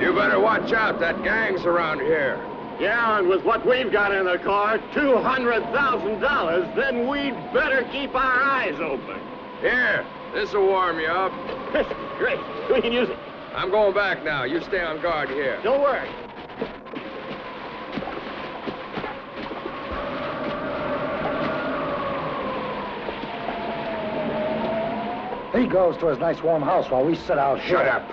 You better watch out. That gang's around here. Yeah, and with what we've got in the car, $200,000, then we'd better keep our eyes open. Here, this'll warm you up. Great. We can use it. I'm going back now. You stay on guard here. Don't worry. He goes to his nice warm house while we sit out here. Shut up.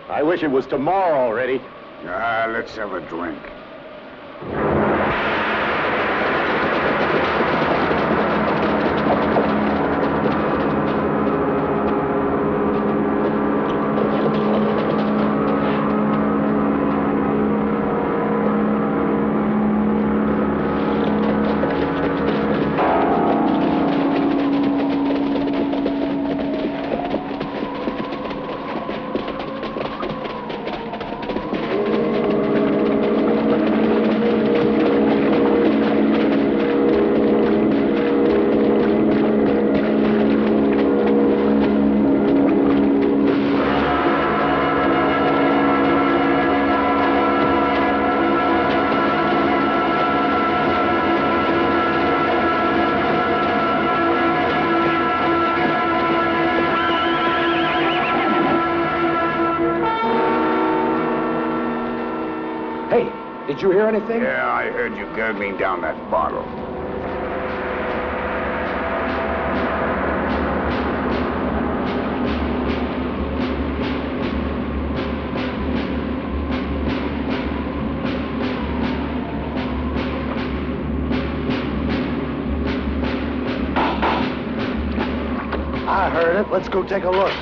I wish it was tomorrow already. Let's have a drink. Did you hear anything? Yeah, I heard you gurgling down that bottle. I heard it. Let's go take a look.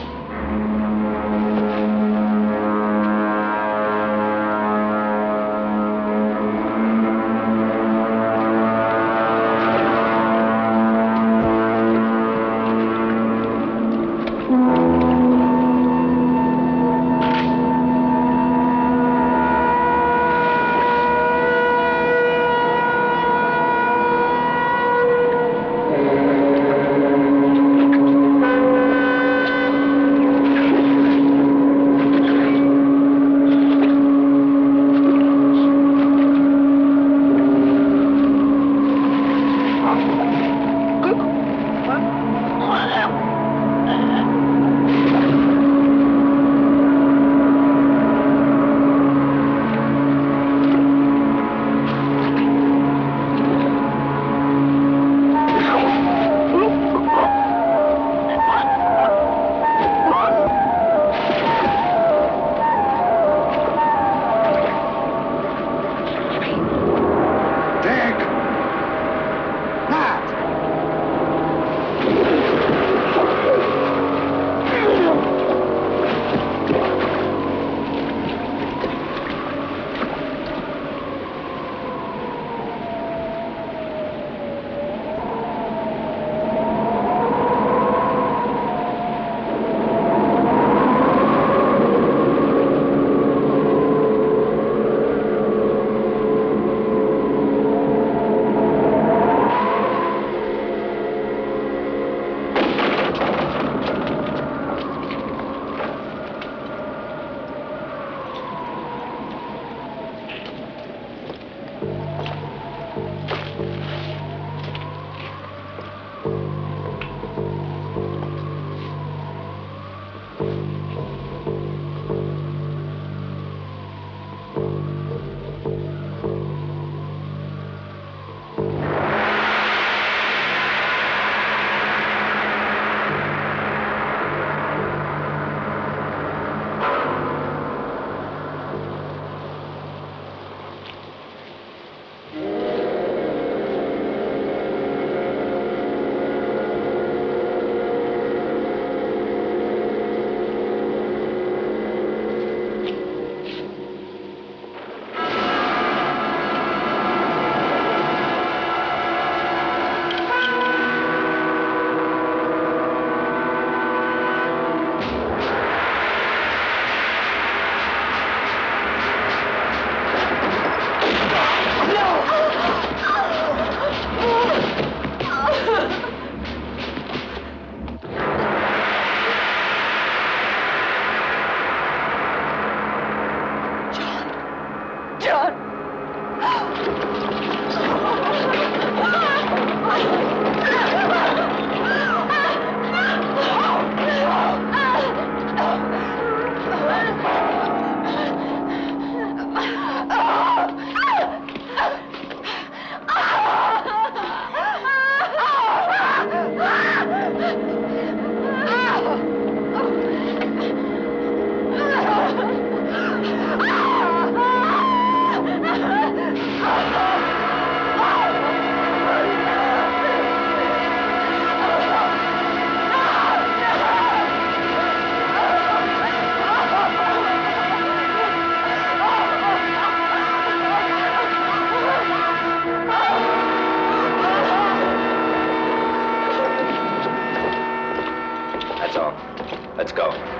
Let's go.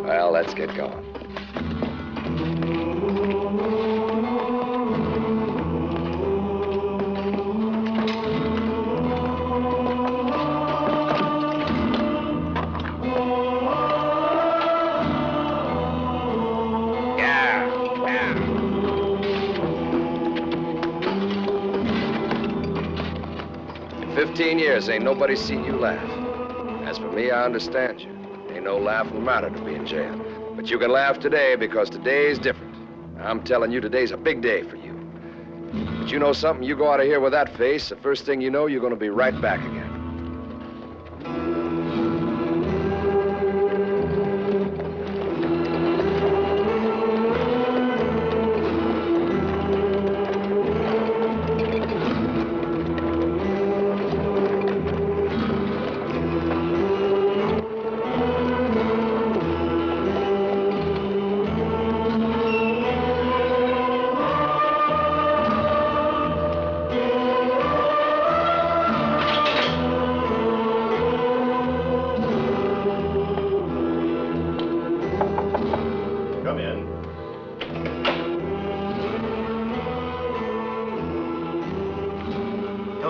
Well, let's get going. Yeah. 15 years, ain't nobody seen you laugh. As for me, I understand you. Ain't no laughing matter to be in jail. But you can laugh today because today's different. I'm telling you, today's a big day for you. But you know something? You go out of here with that face, the first thing you know, you're going to be right back again.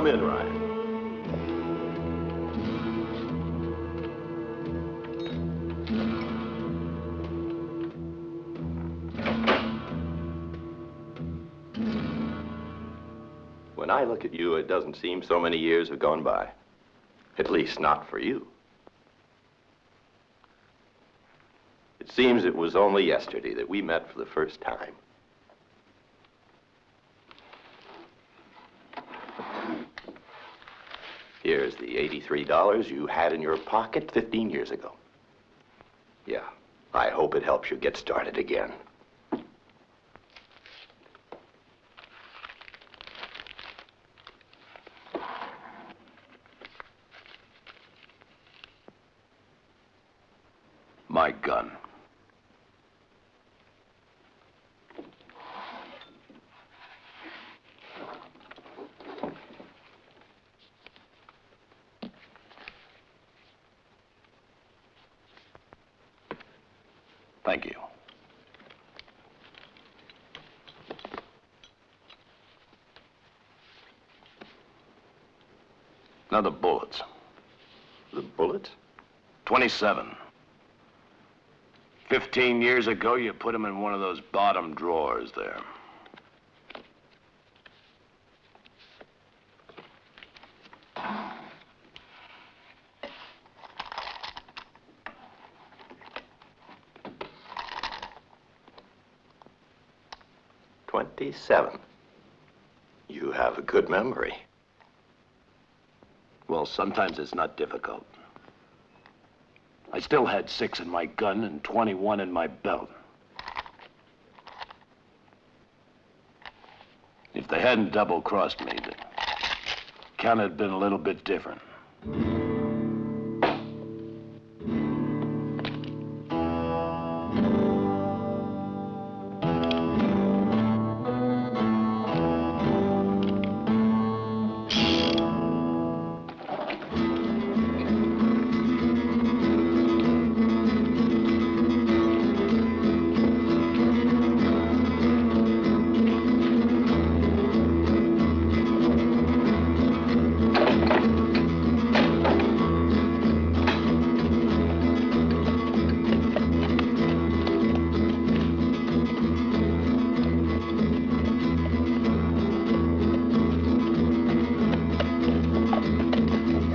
Come in, Ryan. When I look at you, it doesn't seem so many years have gone by. At least not for you. It seems it was only yesterday that we met for the first time. Here's the $83 you had in your pocket 15 years ago. Yeah, I hope it helps you get started again. My gun. Thank you. Now the bullets. The bullets? 27. 15 years ago, you put them in one of those bottom drawers there. "27. You have a good memory. Well, sometimes it's not difficult. I still had 6 in my gun and 21 in my belt. If they hadn't double-crossed me, the count had been a little bit different.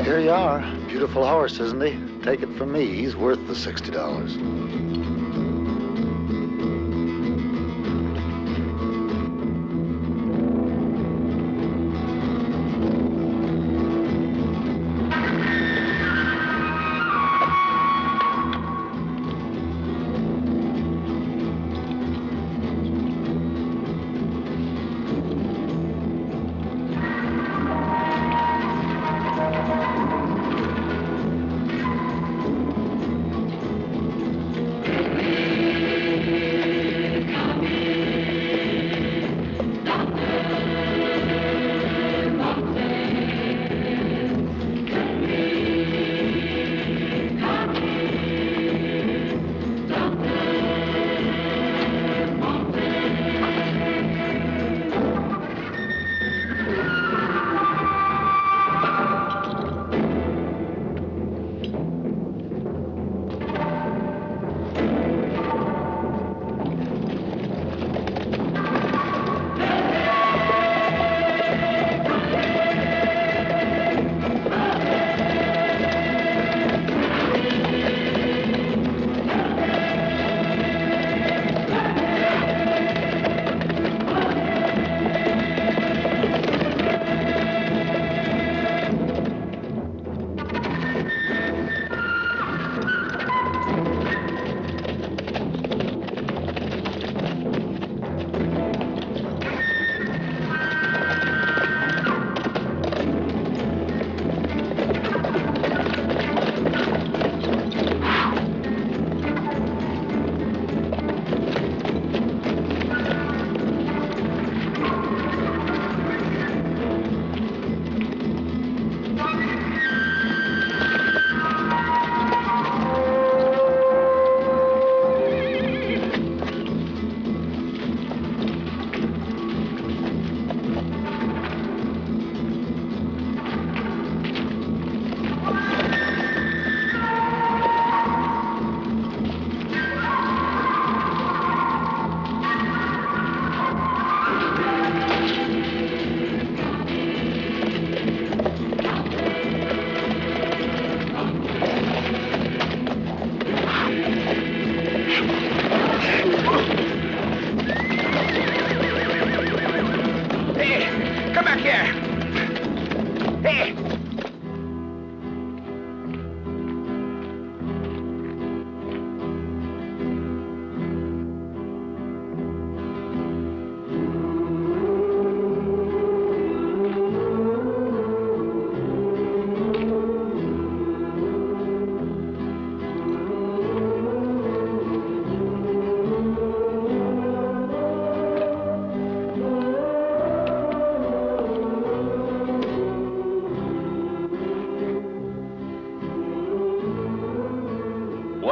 Here you are. Beautiful horse, isn't he? Take it from me, he's worth the $60.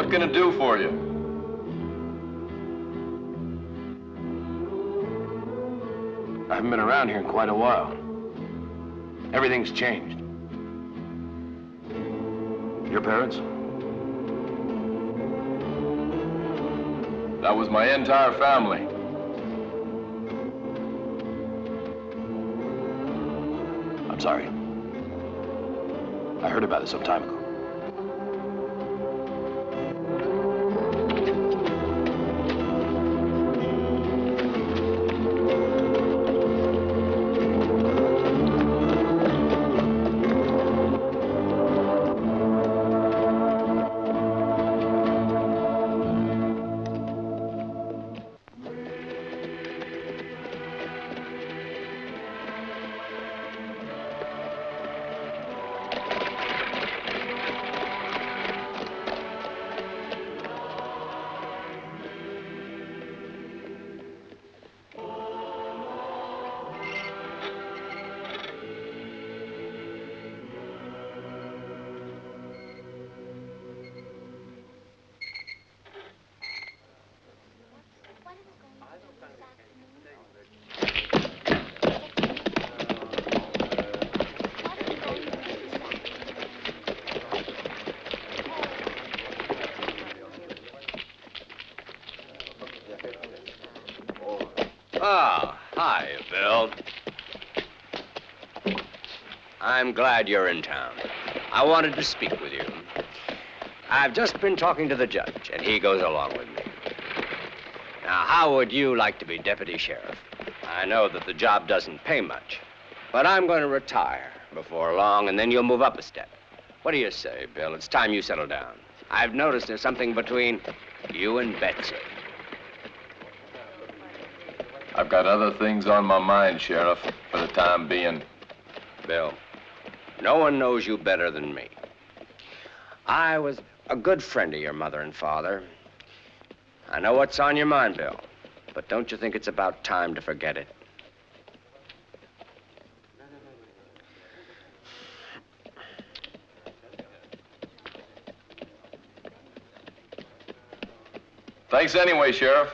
What can I do for you? I haven't been around here in quite a while. Everything's changed. Your parents? That was my entire family. I'm sorry. I heard about it some time ago. Oh, hi, Bill. I'm glad you're in town. I wanted to speak with you. I've just been talking to the judge, and he goes along with me. Now, how would you like to be deputy sheriff? I know that the job doesn't pay much, but I'm going to retire before long, and then you'll move up a step. What do you say, Bill? It's time you settle down. I've noticed there's something between you and Betsy. I've got other things on my mind, Sheriff, for the time being. Bill, no one knows you better than me. I was a good friend of your mother and father. I know what's on your mind, Bill, but don't you think it's about time to forget it? Thanks anyway, Sheriff.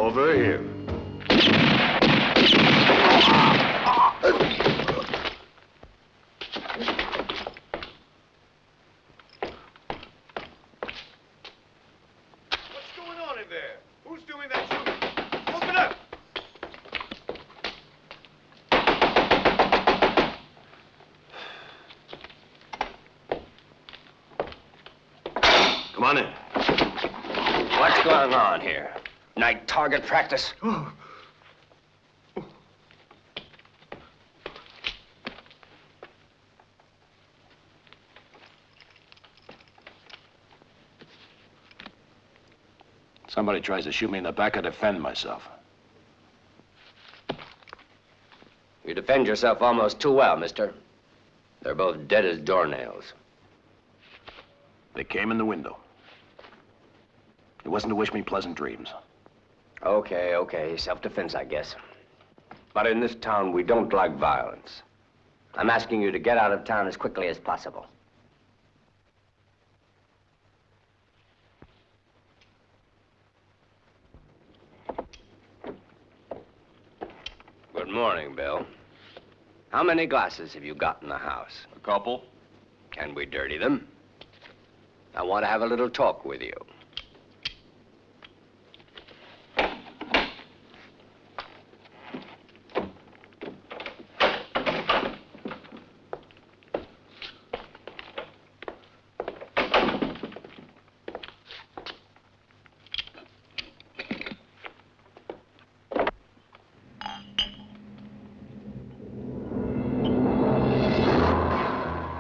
Over here. What's going on in there? Who's doing that shooting? Open up! Come on in. What's going on here? Night target practice? Somebody tries to shoot me in the back, I defend myself. You defend yourself almost too well, mister. They're both dead as doornails. They came in the window. It wasn't to wish me pleasant dreams. Okay. Self-defense, I guess. But in this town, we don't like violence. I'm asking you to get out of town as quickly as possible. Good morning, Bill. How many glasses have you got in the house? A couple? Can we dirty them? I want to have a little talk with you.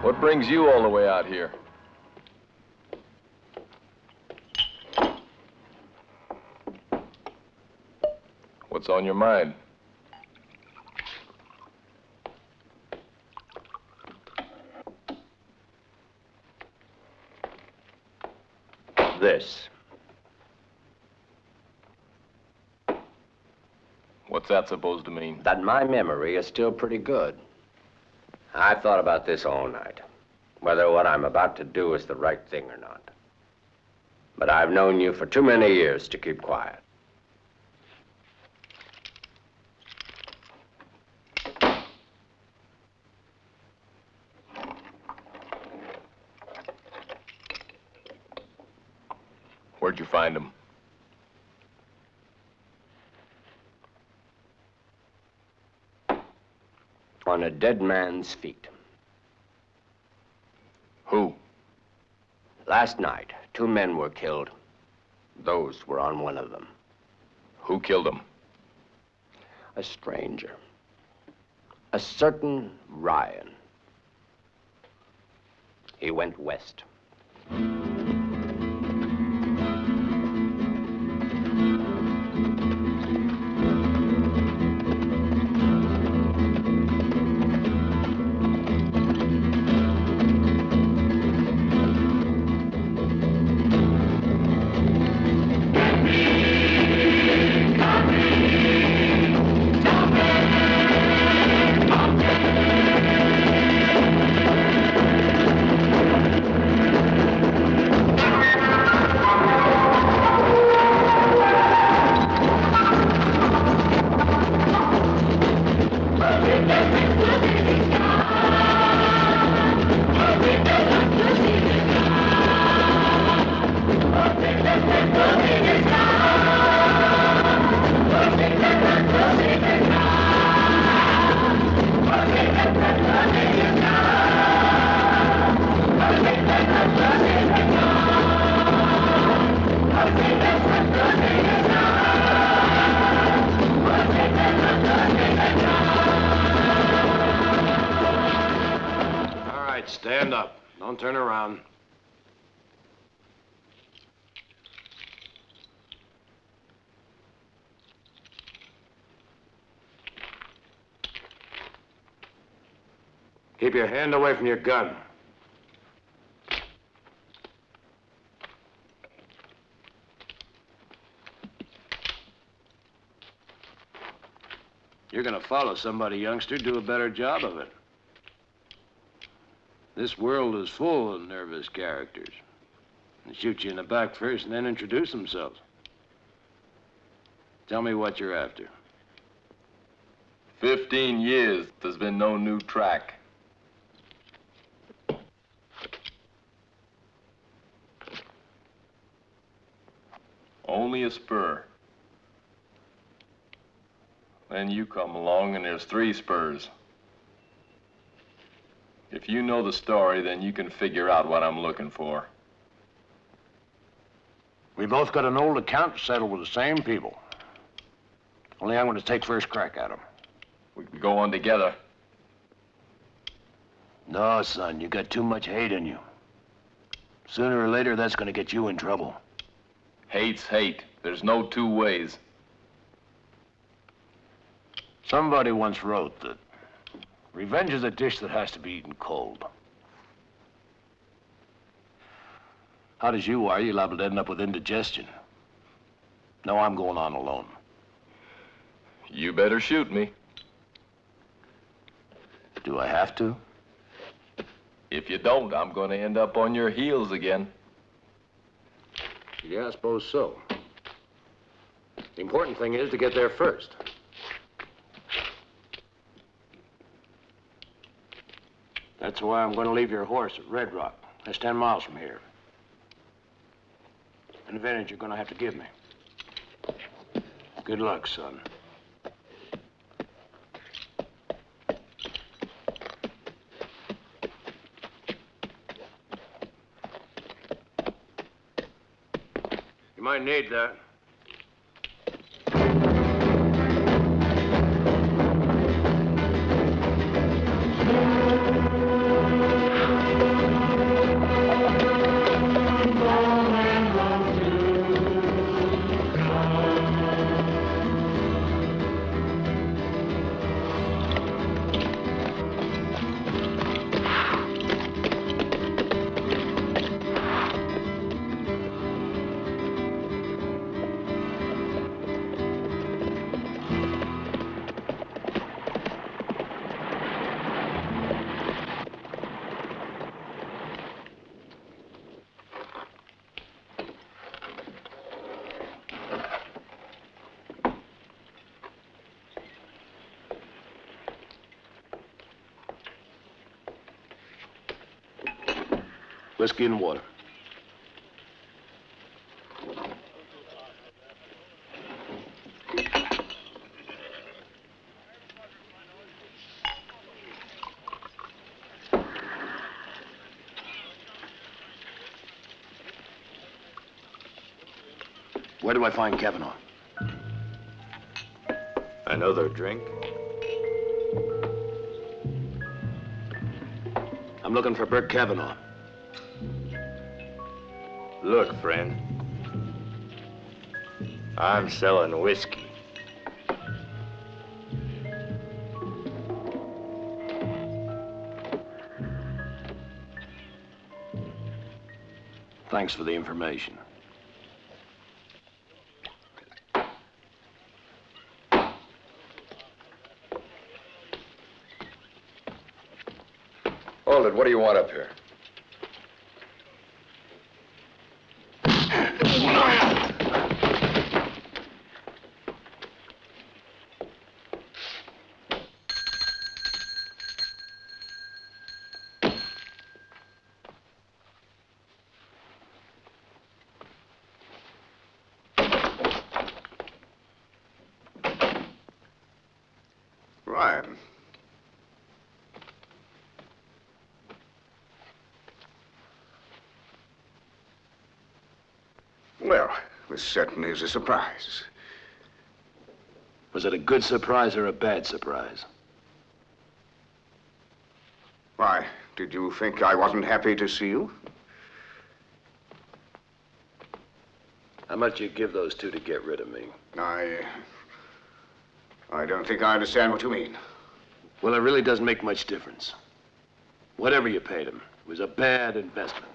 What brings you all the way out here? What's on your mind? This. What's that supposed to mean? That my memory is still pretty good. I've thought about this all night, whether what I'm about to do is the right thing or not. But I've known you for too many years to keep quiet. Where'd you find him? On a dead man's feet. Who? Last night, 2 men were killed. Those were on one of them. Who killed him? A stranger. A certain Ryan. He went west. Stand up. Don't turn around. Keep your hand away from your gun. You're gonna follow somebody, youngster. Do a better job of it. This world is full of nervous characters. They shoot you in the back first and then introduce themselves. Tell me what you're after. 15 years, there's been no new track. Only a spur. Then you come along and there's 3 spurs. If you know the story, then you can figure out what I'm looking for. We both got an old account to settle with the same people. Only I'm going to take first crack at them. We can go on together. No, son, you got too much hate in you. Sooner or later, that's going to get you in trouble. Hate's hate. There's no 2 ways. Somebody once wrote that revenge is a dish that has to be eaten cold. Hot as you are, you're liable to end up with indigestion. No, I'm going on alone. You better shoot me. Do I have to? If you don't, I'm going to end up on your heels again. Yeah, I suppose so. The important thing is to get there first. That's why I'm going to leave your horse at Red Rock. That's 10 miles from here. An advantage you're going to have to give me. Good luck, son. You might need that. Whiskey and water. Where do I find Kavanaugh? Another drink? I'm looking for Bert Kavanaugh. Look, friend. I'm selling whiskey. Thanks for the information. Hold it. What do you want up here? Ryan. Well, this certainly is a surprise. Was it a good surprise or a bad surprise? Why, did you think I wasn't happy to see you? How much you give those 2 to get rid of me? I don't think I understand what you mean. Well, it really doesn't make much difference. Whatever you paid him, it was a bad investment.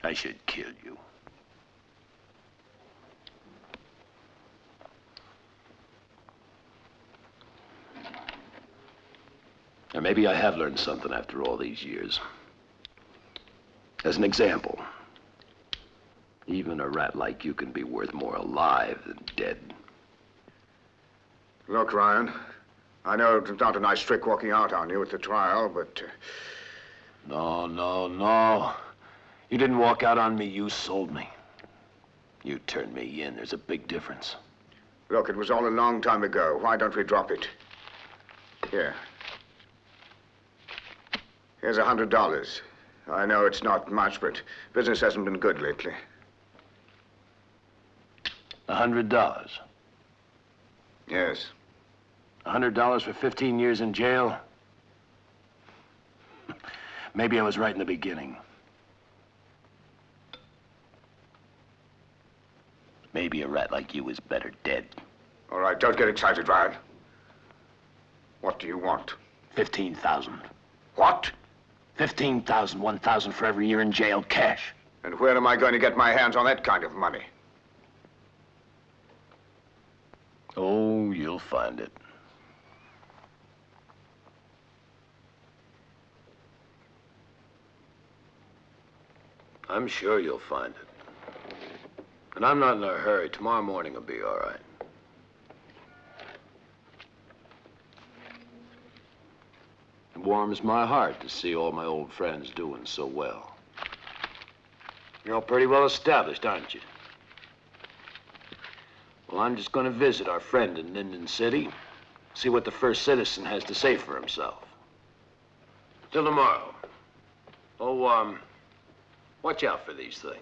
I should kill you. Or maybe I have learned something after all these years. As an example, even a rat like you can be worth more alive than dead. Look, Ryan, I know it was not a nice trick walking out on you at the trial, but... No. You didn't walk out on me, you sold me. You turned me in. There's a big difference. Look, it was all a long time ago. Why don't we drop it? Here. Here's $100. I know it's not much, but business hasn't been good lately. $100? Yes. $100 for 15 years in jail? Maybe I was right in the beginning. Maybe a rat like you is better dead. All right, don't get excited, Ryan. What do you want? 15,000. What? 15,000, 1,000 for every year in jail, cash. And where am I going to get my hands on that kind of money? Oh, you'll find it. I'm sure you'll find it. And I'm not in a hurry. Tomorrow morning will be all right. It warms my heart to see all my old friends doing so well. You're all pretty well established, aren't you? Well, I'm just going to visit our friend in Linden City, see what the first citizen has to say for himself. Till tomorrow. Oh, watch out for these things.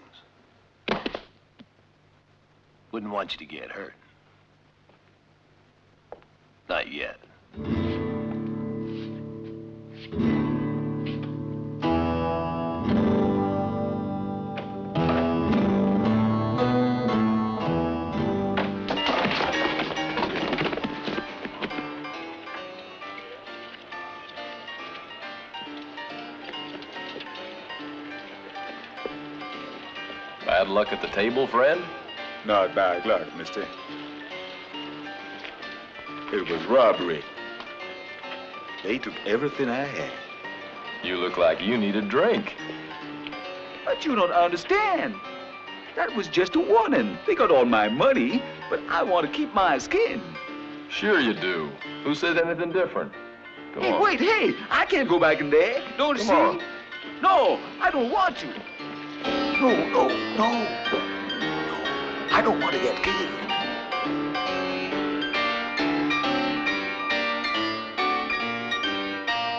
Wouldn't want you to get hurt. Not yet. Bad luck at the table, friend? Not bad luck, mister. It was robbery. They took everything I had. You look like you need a drink. But you don't understand. That was just a warning. They got all my money, but I want to keep my skin. Sure you do. Who says anything different? Come Hey, on. wait, hey, I can't go back in there. Don't you Come see? on. No, I don't want to. No. I don't want to get killed.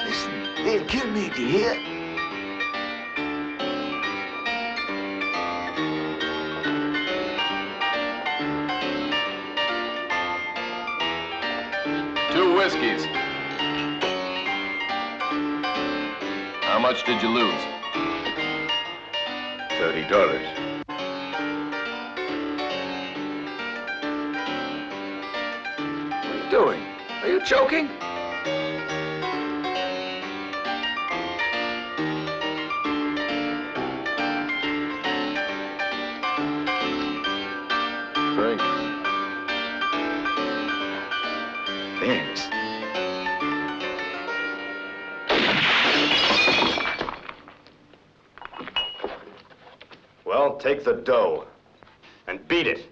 Listen, they'll kill me, do you hear? Two whiskeys. How much did you lose? $30. What are you doing? Are you choking? Drink. Thanks. Well, take the dough and beat it.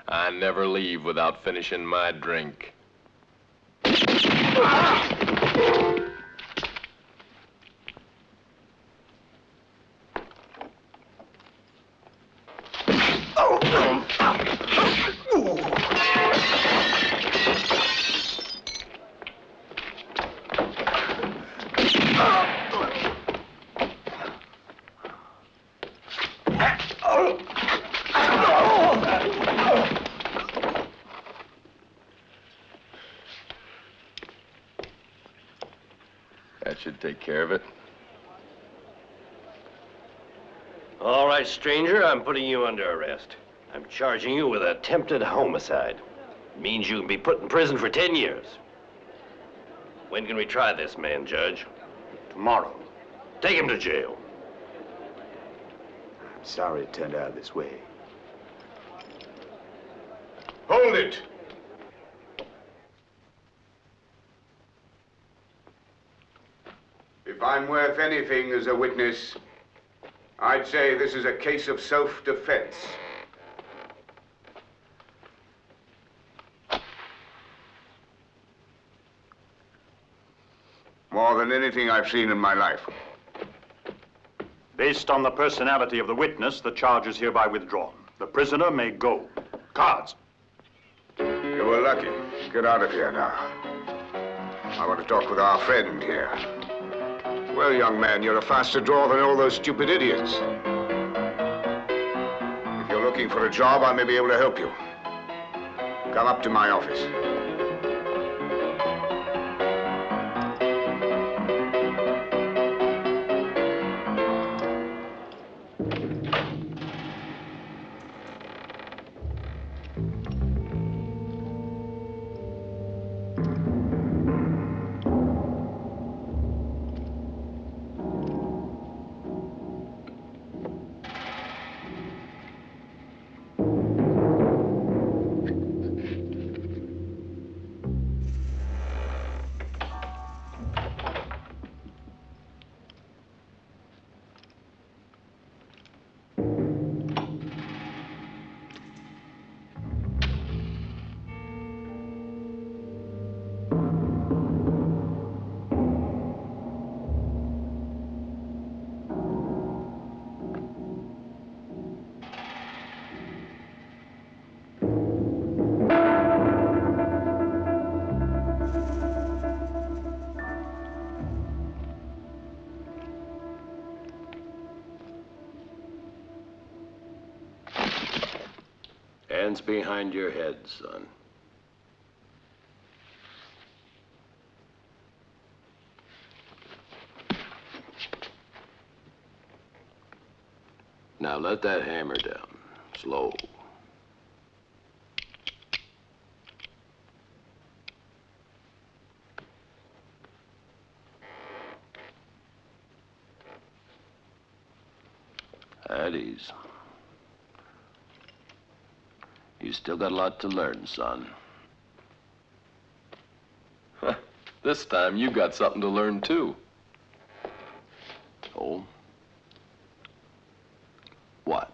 I never leave without finishing my drink. That should take care of it. All right, stranger, I'm putting you under arrest. I'm charging you with attempted homicide. It means you can be put in prison for 10 years. When can we try this man, Judge? Tomorrow. Take him to jail. Sorry it turned out this way. Hold it! If I'm worth anything as a witness, I'd say this is a case of self-defense. More than anything I've seen in my life. Based on the personality of the witness, the charge is hereby withdrawn. The prisoner may go. Cards. You were lucky. Get out of here now. I want to talk with our friend here. Well, young man, you're a faster draw than all those stupid idiots. If you're looking for a job, I may be able to help you. Come up to my office. Hands behind your head, son. Now let that hammer down. Slow. At ease. You still got a lot to learn, son. This time you got something to learn, too. Oh? What?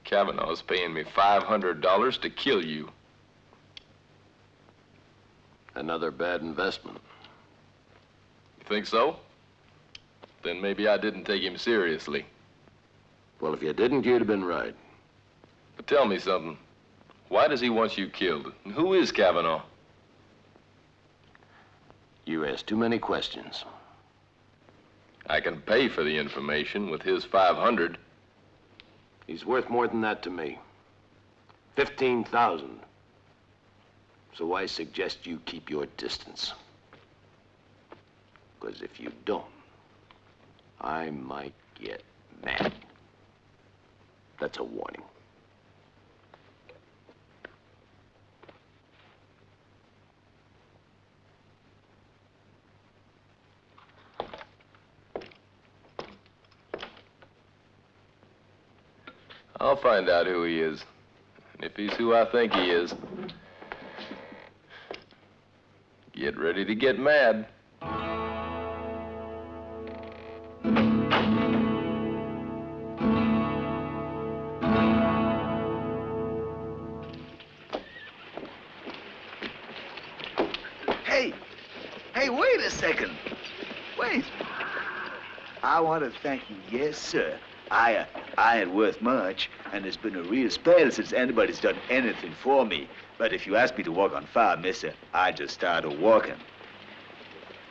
Kavanaugh's paying me $500 to kill you. Another bad investment. You think so? Then maybe I didn't take him seriously. Well, if you didn't, you'd have been right. But tell me something. Why does he want you killed? And who is Kavanaugh? You ask too many questions. I can pay for the information with his 500. He's worth more than that to me. 15,000. So I suggest you keep your distance. Because if you don't, I might get mad. That's a warning. I'll find out who he is. And if he's who I think he is, get ready to get mad. Hey, wait a second. Wait. I want to thank you, yes, sir. I ain't worth much, and it's been a real spell since anybody's done anything for me. But if you ask me to walk on fire, mister, I just started walking.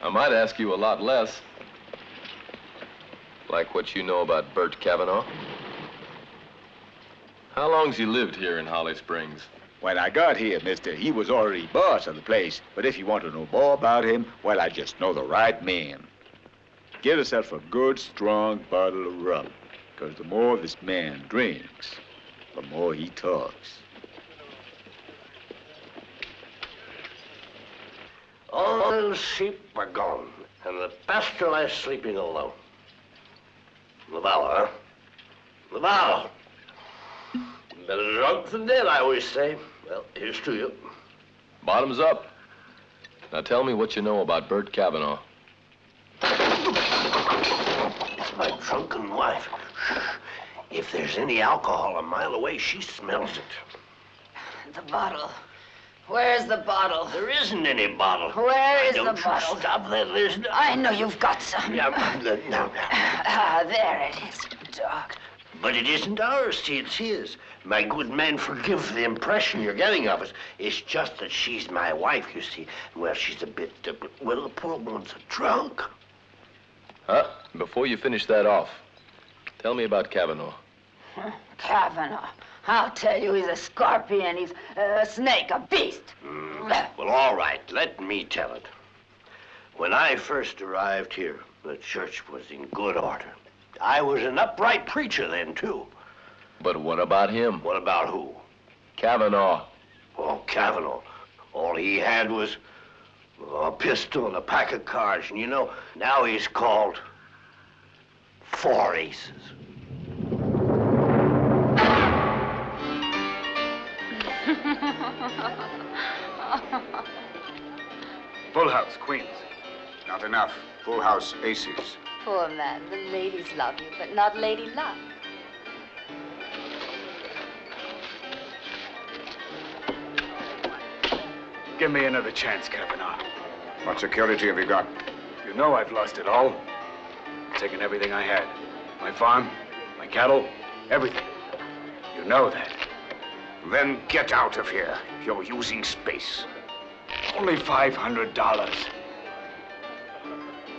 I might ask you a lot less. Like what you know about Bert Kavanaugh. How long's he lived here in Holly Springs? When I got here, mister, he was already boss of the place. But if you want to know more about him, well, I just know the right man. Get yourself a good, strong bottle of rum. Because the more this man drinks, the more he talks. All sheep are gone, and the pasture lies sleeping alone. Laval, huh? Laval! Better drunk than dead, I always say. Well, here's to you. Bottoms up. Now tell me what you know about Bert Kavanaugh. It's my drunken wife. If there's any alcohol a mile away, she smells it. The bottle. Where's the bottle? There isn't any bottle. Where is Don't the you bottle? stop that, there's no... I know you've got some. Yeah, now. Ah, there it is, dog. But it isn't ours, see, it's his. My good man, forgive the impression you're getting of us. It's just that she's my wife, you see. Well, she's a bit, well, the poor one's a drunk. Huh? Before you finish that off, tell me about Kavanaugh. Kavanaugh. I'll tell you, he's a scorpion. He's a snake, a beast. Well, all right, let me tell it. When I first arrived here, the church was in good order. I was an upright preacher then, too. But what about him? What about who? Kavanaugh. Oh, Kavanaugh. All he had was a pistol and a pack of cards. And you know, now he's called Four Aces. Full house, Queens. Not enough. Full house, aces. Poor man, the ladies love you, but not lady luck. Give me another chance, Kavanaugh. What security have you got? You know I've lost it all. Taken everything I had. My farm, my cattle, everything. You know that. Then get out of here. You're using space. Only $500.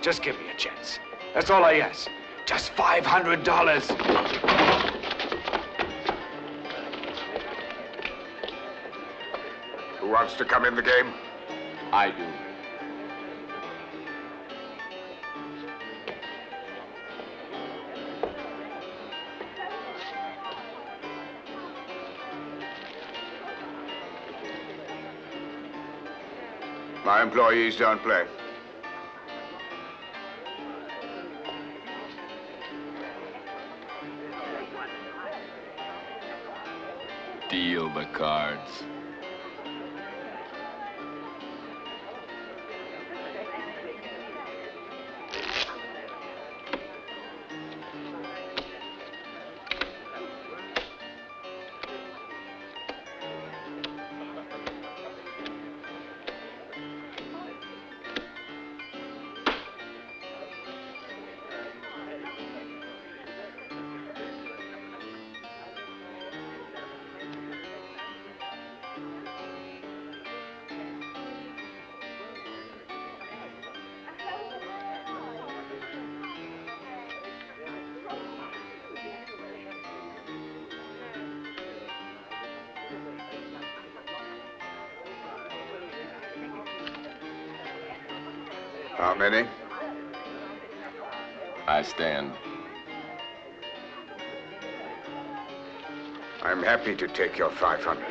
Just give me a chance. That's all I ask. Just $500. Who wants to come in the game? I do. My employees don't play. Deal the cards. How many? I stand. I'm happy to take your 500.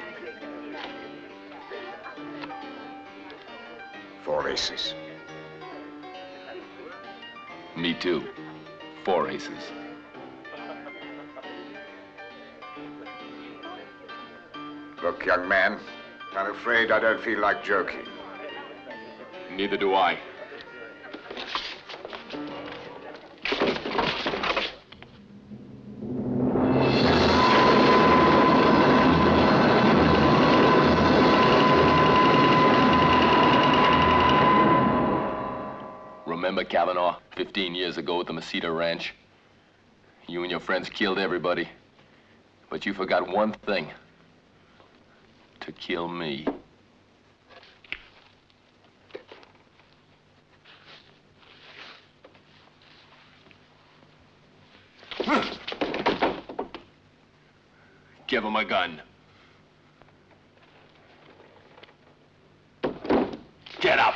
4 aces. Me too. 4 aces. Look, young man, I'm afraid I don't feel like joking. Neither do I. Remember Kavanaugh, 15 years ago at the Mesita Ranch? You and your friends killed everybody. But you forgot one thing. To kill me. Give him a gun. Get up.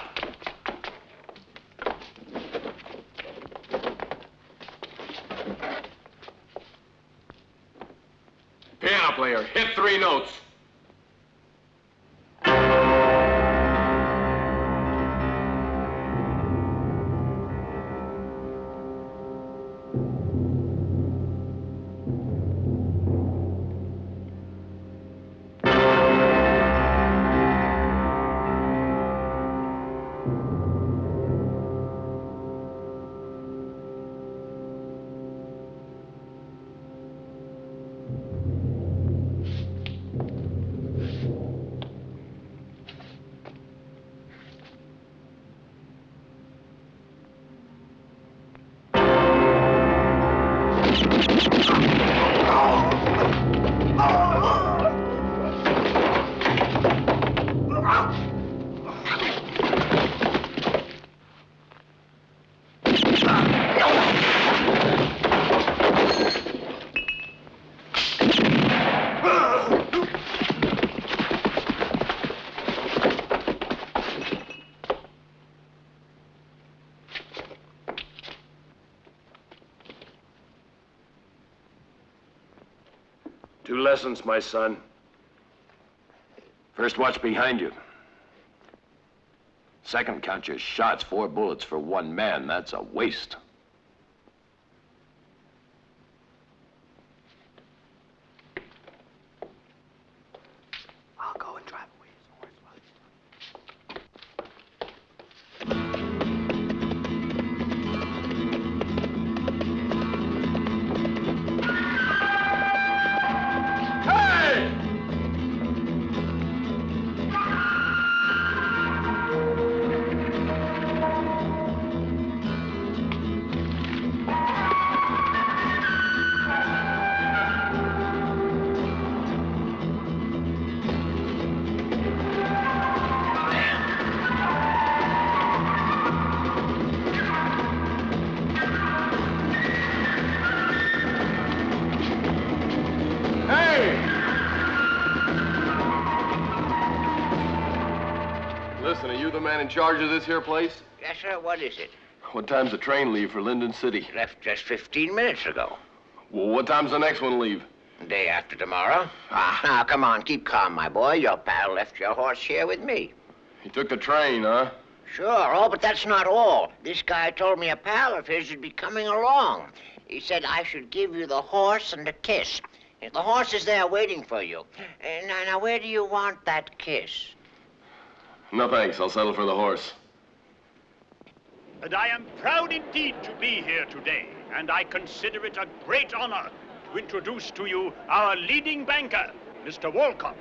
Piano player, hit 3 notes. 2 lessons, my son. First, watch behind you. Second, count your shots. 4 bullets for 1 man. That's a waste. I'll go and drive away his horse. Listen, are you the man in charge of this here place? Yes, sir. What is it? What time's the train leave for Linden City? Left just 15 minutes ago. Well, what time's the next one leave? Day after tomorrow. Now, come on. Keep calm, my boy. Your pal left your horse here with me. He took the train, huh? Sure. Oh, but that's not all. This guy told me a pal of his would be coming along. He said I should give you the horse and a kiss. The horse is there waiting for you. Now, where do you want that kiss? No, thanks. I'll settle for the horse. And I am proud indeed to be here today, and I consider it a great honor to introduce to you our leading banker, Mr. Walcott.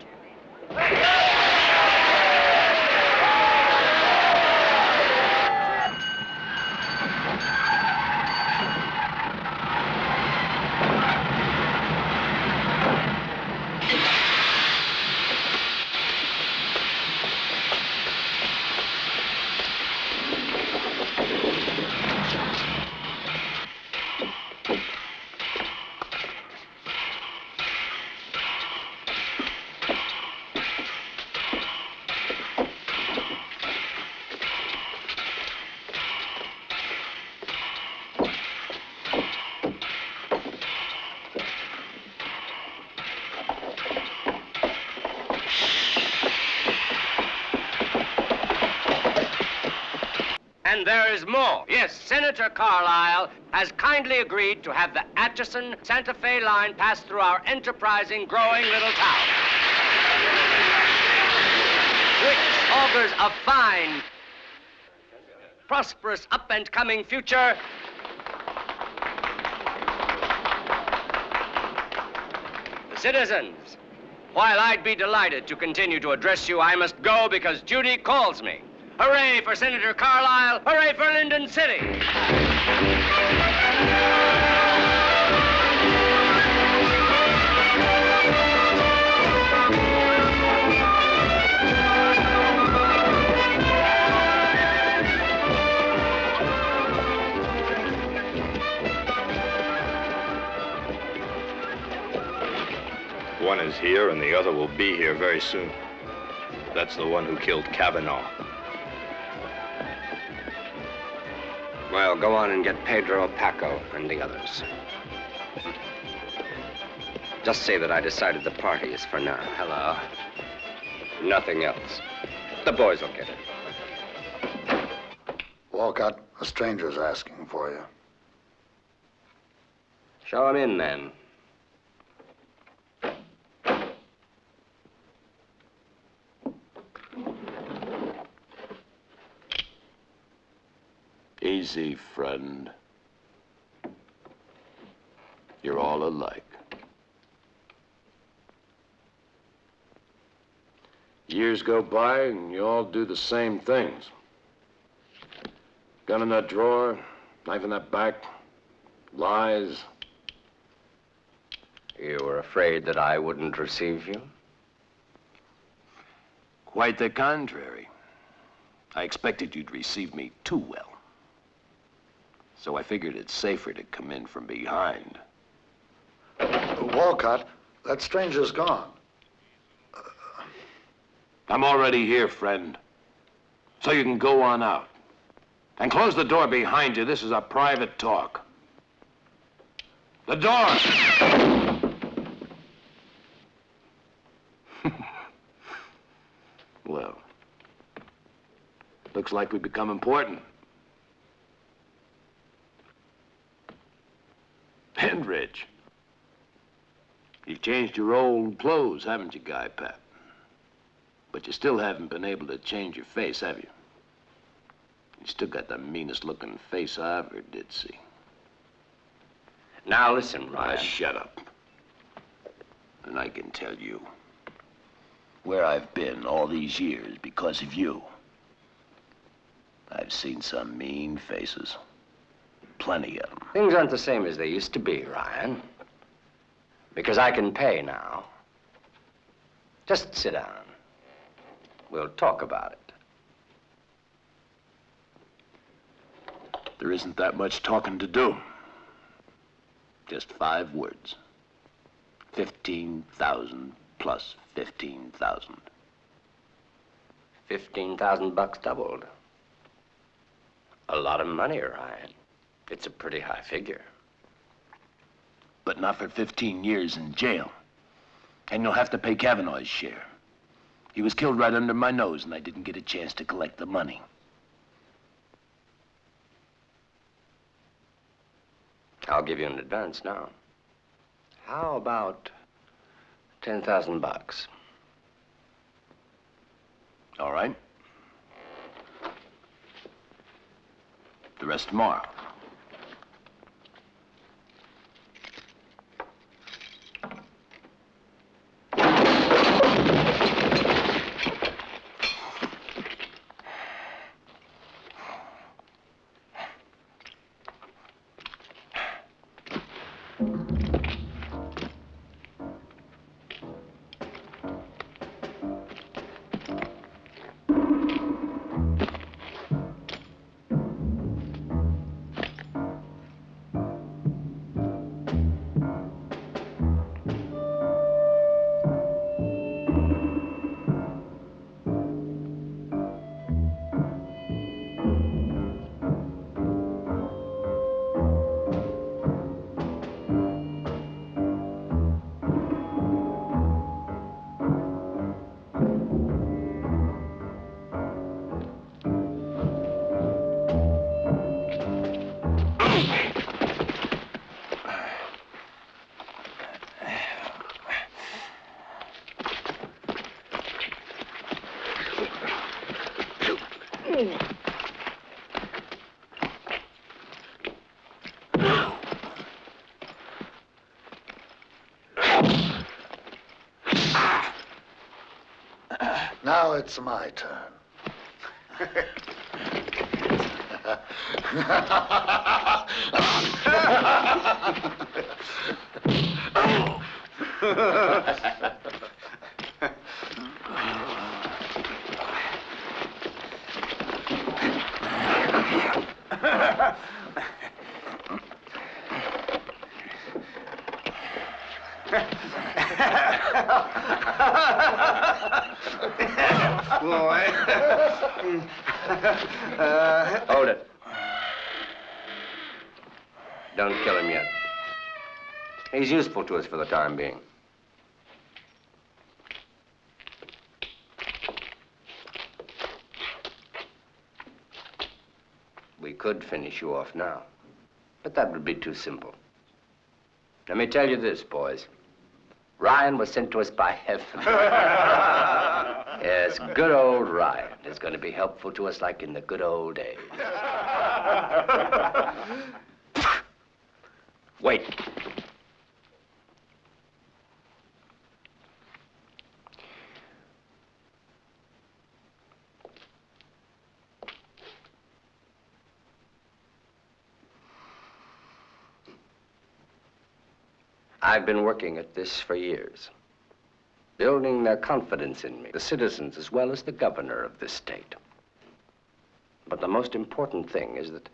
And there is more. Yes, Senator Carlisle has kindly agreed to have the Atchison-Santa Fe line pass through our enterprising, growing little town, which augurs a fine, prosperous, up-and-coming future. Citizens, while I'd be delighted to continue to address you, I must go because duty calls me. Hooray for Senator Carlisle! Hooray for Linden City! One is here and the other will be here very soon. That's the one who killed Kavanaugh. Well, go on and get Pedro, Paco, and the others. Just say that I decided the party is for now. Hello. Nothing else. The boys will get it. Walcott, a stranger's asking for you. Show him in, then. Easy, friend. You're all alike. Years go by and you all do the same things. Gun in that drawer, knife in that back, lies. You were afraid that I wouldn't receive you? Quite the contrary. I expected you'd receive me too well. So I figured it's safer to come in from behind. Walcott, that stranger's gone. I'm already here, friend. So you can go on out. And close the door behind you. This is a private talk. The door! Well, looks like we've become important. And rich. You've changed your old clothes, haven't you, Guy Pap? But you still haven't been able to change your face, have you? You still got the meanest looking face I ever did see. Now listen, Ryan. Shut up. And I can tell you where I've been all these years because of you. I've seen some mean faces. Plenty of them. Things aren't the same as they used to be, Ryan. Because I can pay now. Just sit down. We'll talk about it. There isn't that much talking to do. Just 5 words. 15,000 plus 15,000. 15,000 bucks doubled. A lot of money, Ryan. It's a pretty high figure. But not for 15 years in jail. And you'll have to pay Kavanaugh's share. He was killed right under my nose, and I didn't get a chance to collect the money. I'll give you an advance now. How about 10,000 bucks? All right. The rest tomorrow. Now it's my turn. Hold it. Don't kill him yet. He's useful to us for the time being. We could finish you off now, but that would be too simple. Let me tell you this, boys. Ryan was sent to us by heaven. Yes, good old Ryan is going to be helpful to us like in the good old days. Wait. I've been working at this for years, building their confidence in me, the citizens as well as the governor of this state. But the most important thing is that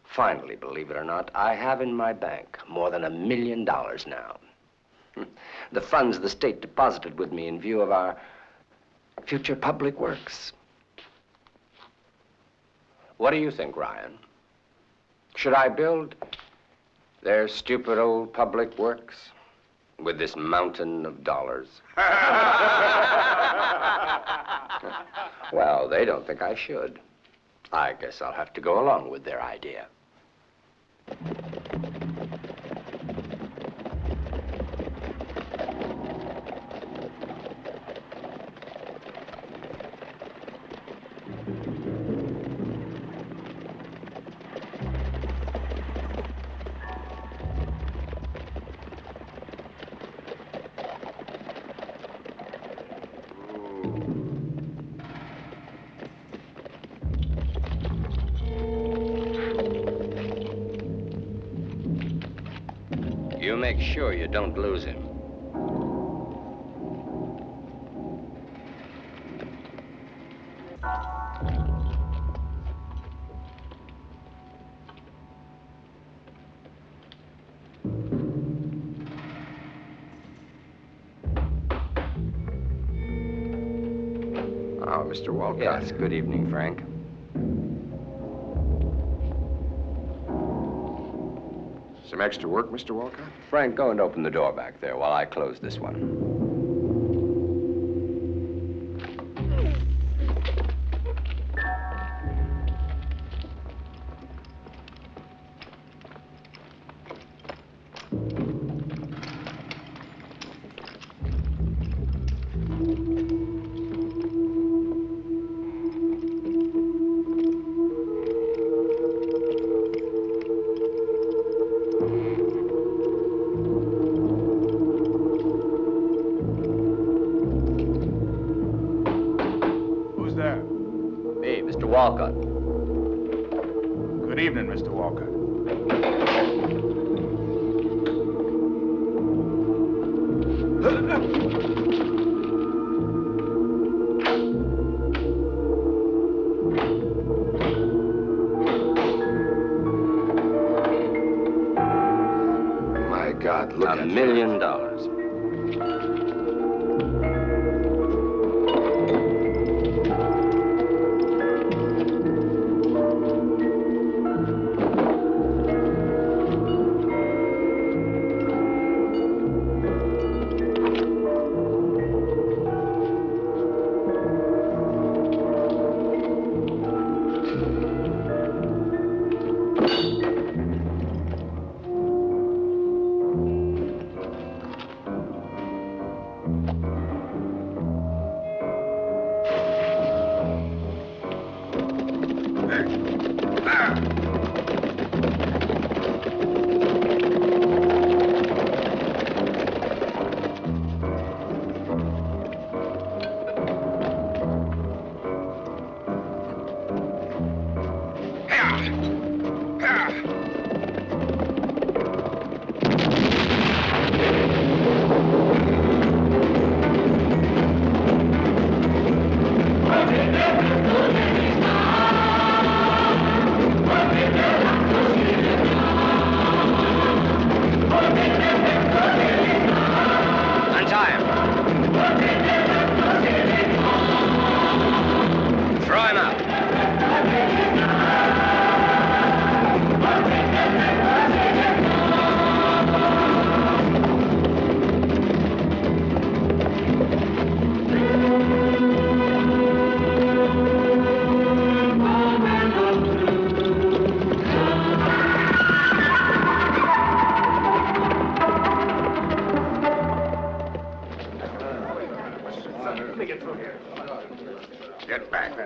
finally, believe it or not, I have in my bank more than $1 million now. The funds the state deposited with me in view of our future public works. What do you think, Ryan? Should I build their stupid old public works with this mountain of dollars? Well, they don't think I should. I guess I'll have to go along with their idea. You make sure you don't lose him. Oh, Mr. Walcott. Yes, good evening, Frank. Some extra work, Mr. Walcott? Frank, go and open the door back there while I close this one. Me, Mr. Walcott. Good evening, Mr. Walcott. My God, look at $1 million.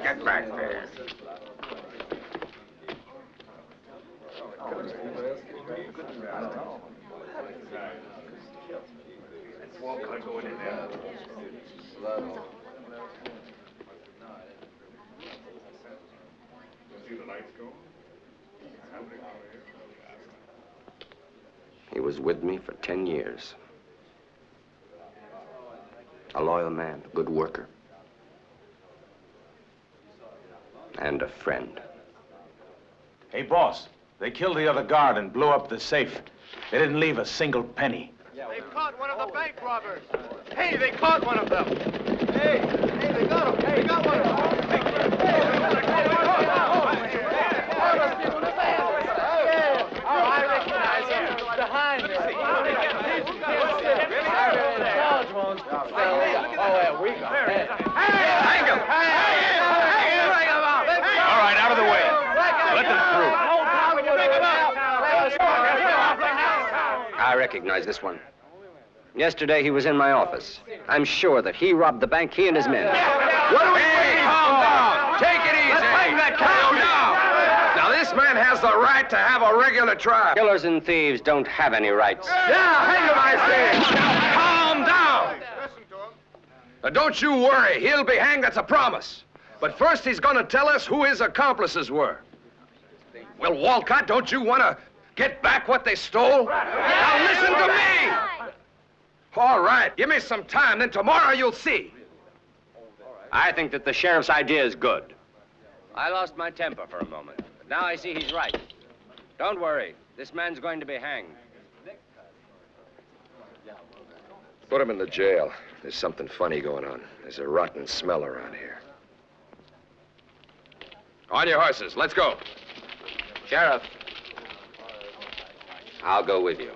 Get back there. He was with me for 10 years. A loyal man, a good worker. And a friend. Hey, boss, they killed the other guard and blew up the safe. They didn't leave a single penny. They caught one of the bank robbers. Hey, they caught one of them. Hey, they got him. Hey, they got one of them. I recognize him. Behind me. George won't. Oh, yeah, we go. Hey, hang him. Hey! I recognize this one. Yesterday, he was in my office. I'm sure that he robbed the bank, he and his men. What are we waiting for? Calm down. Take it easy. Let's find that calm down. Now, this man has the right to have a regular trial. Killers and thieves don't have any rights. Yeah, hang him, I say. Calm down. Now, don't you worry. He'll be hanged. That's a promise. But first, he's going to tell us who his accomplices were. Well, Walcott, don't you want to get back what they stole? Now, listen to me. All right, give me some time, then tomorrow you'll see. I think that the sheriff's idea is good. I lost my temper for a moment, but now I see he's right. Don't worry, this man's going to be hanged. Put him in the jail. There's something funny going on. There's a rotten smell around here. On your horses, let's go. Sheriff, I'll go with you.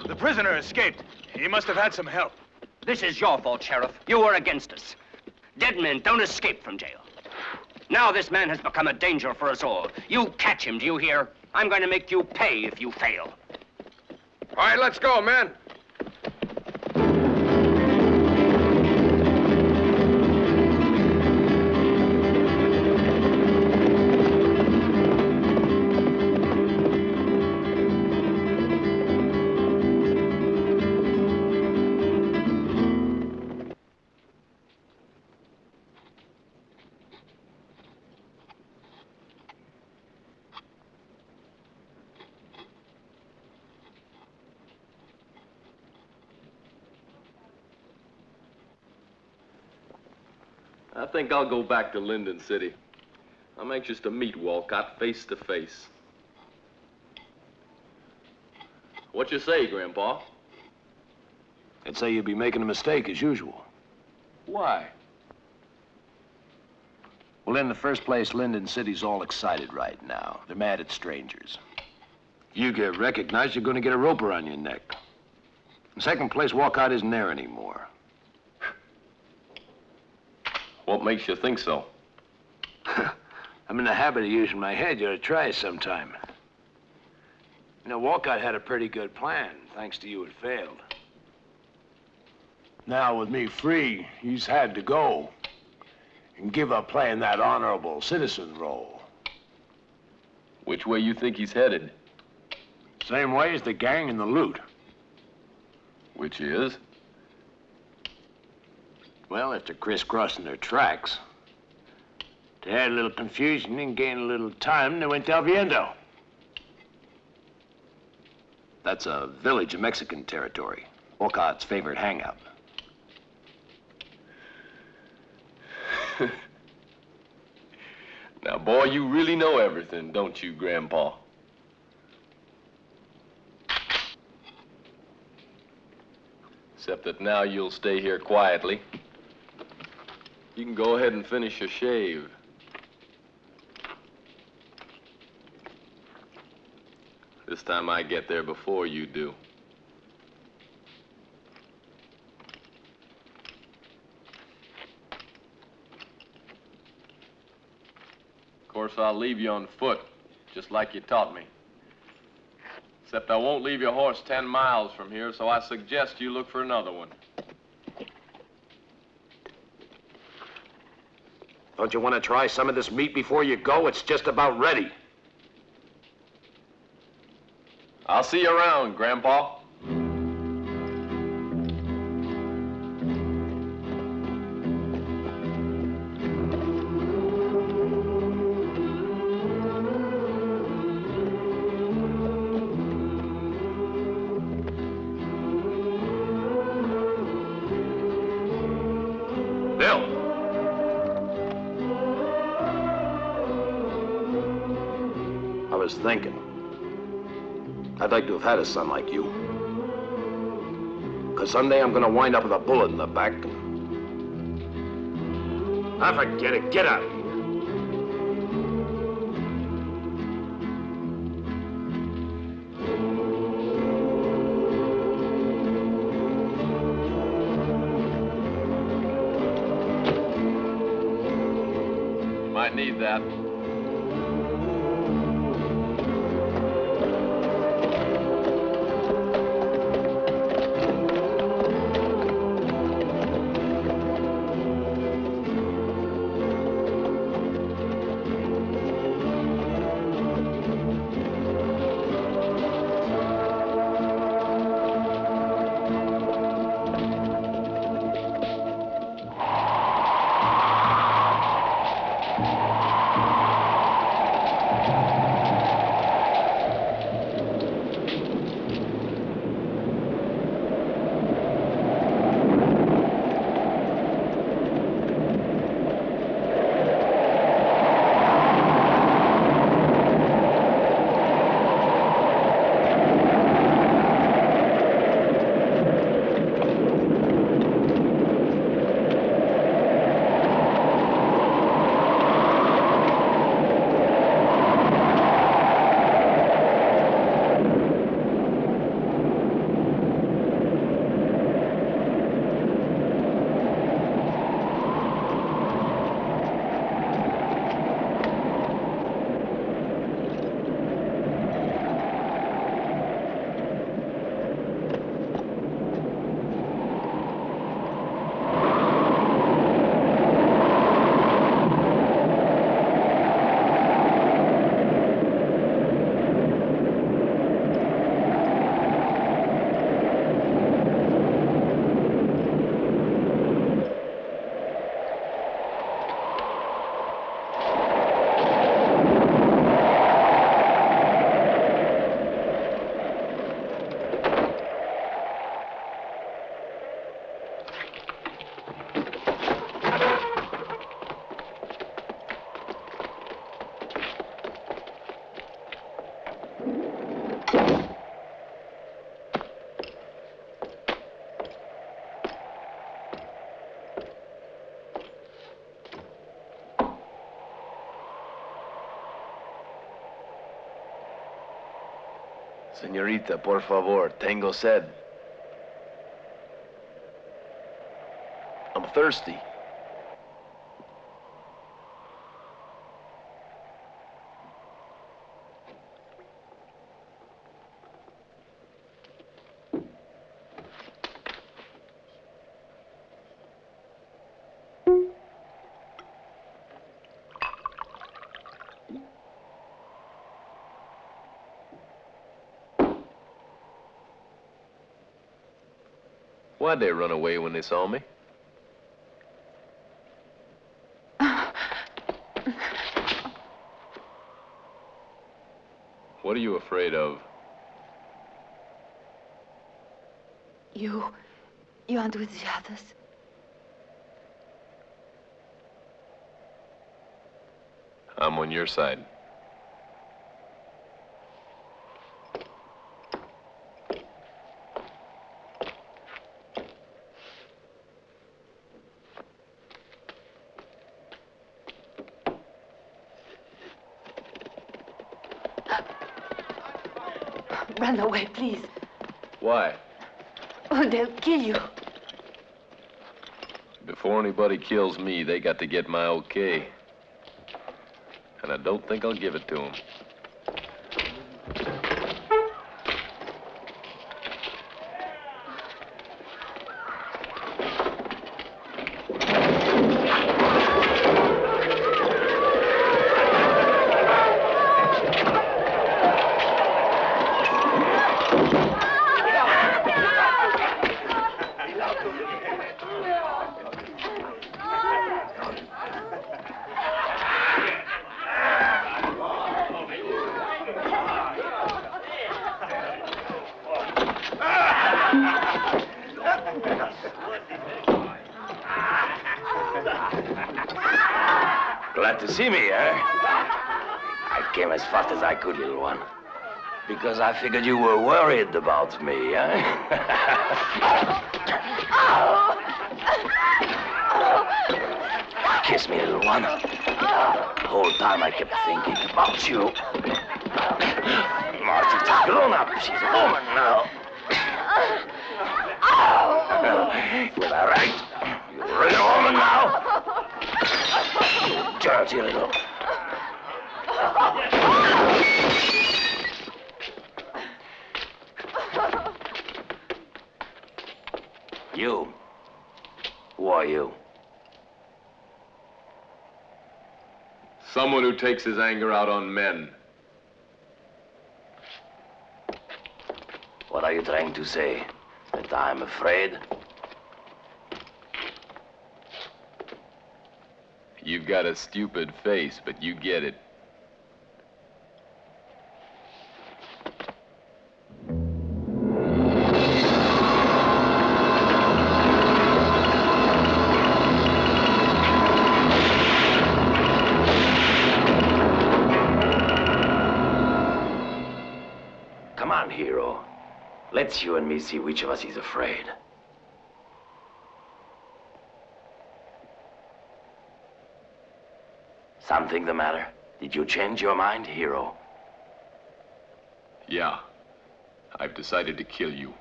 The prisoner escaped. He must have had some help. This is your fault, Sheriff. You were against us. Dead men don't escape from jail. Now this man has become a danger for us all. You catch him, do you hear? I'm going to make you pay if you fail. All right, let's go, men. I think I'll go back to Linden City. I'm anxious to meet Walcott face to face. What you say, Grandpa? I'd say you'd be making a mistake as usual. Why? Well, in the first place, Linden City's all excited right now. They're mad at strangers. You get recognized, you're going to get a rope around your neck. In second place, Walcott isn't there anymore. What makes you think so? I'm in the habit of using my head. You ought to try it sometime. You know, Walcott had a pretty good plan. Thanks to you, it failed. Now, with me free, he's had to go and give up playing that honorable citizen role. Which way you think he's headed? Same way as the gang and the loot. Which is? Well, after crisscrossing their tracks, they had a little confusion and gained a little time, they went to El Viento. That's a village in Mexican territory, Walcott's favorite hangout. Now, boy, you really know everything, don't you, Grandpa? Except that now you'll stay here quietly. You can go ahead and finish your shave. This time I get there before you do. Of course, I'll leave you on foot, just like you taught me. Except I won't leave your horse 10 miles from here, so I suggest you look for another one. Don't you want to try some of this meat before you go? It's just about ready. I'll see you around, Grandpa. Bill! I was thinking. I'd like to have had a son like you. Because someday I'm going to wind up with a bullet in the back. I forget it. Get out of here. Might need that. Señorita, por favor, tengo sed. I'm thirsty. Why'd they run away when they saw me? What are you afraid of? You aren't with the others. I'm on your side. Run away, please. Why? Oh, they'll kill you. Before anybody kills me, they got to get my okay. And I don't think I'll give it to them. Glad to see me, eh? I came as fast as I could, little one. Because I figured you were worried about me, eh? Kiss me, little one. The whole time I kept thinking about you. Martha's a grown-up. She's a woman now. Was I right? You're really a woman now? You dirty little... You. Who are you? Someone who takes his anger out on men. What are you trying to say? That I'm afraid? You've got a stupid face, but you get it. Come on, hero. Let's you and me see which of us is afraid. Something the matter? Did you change your mind, hero? Yeah. I've decided to kill you.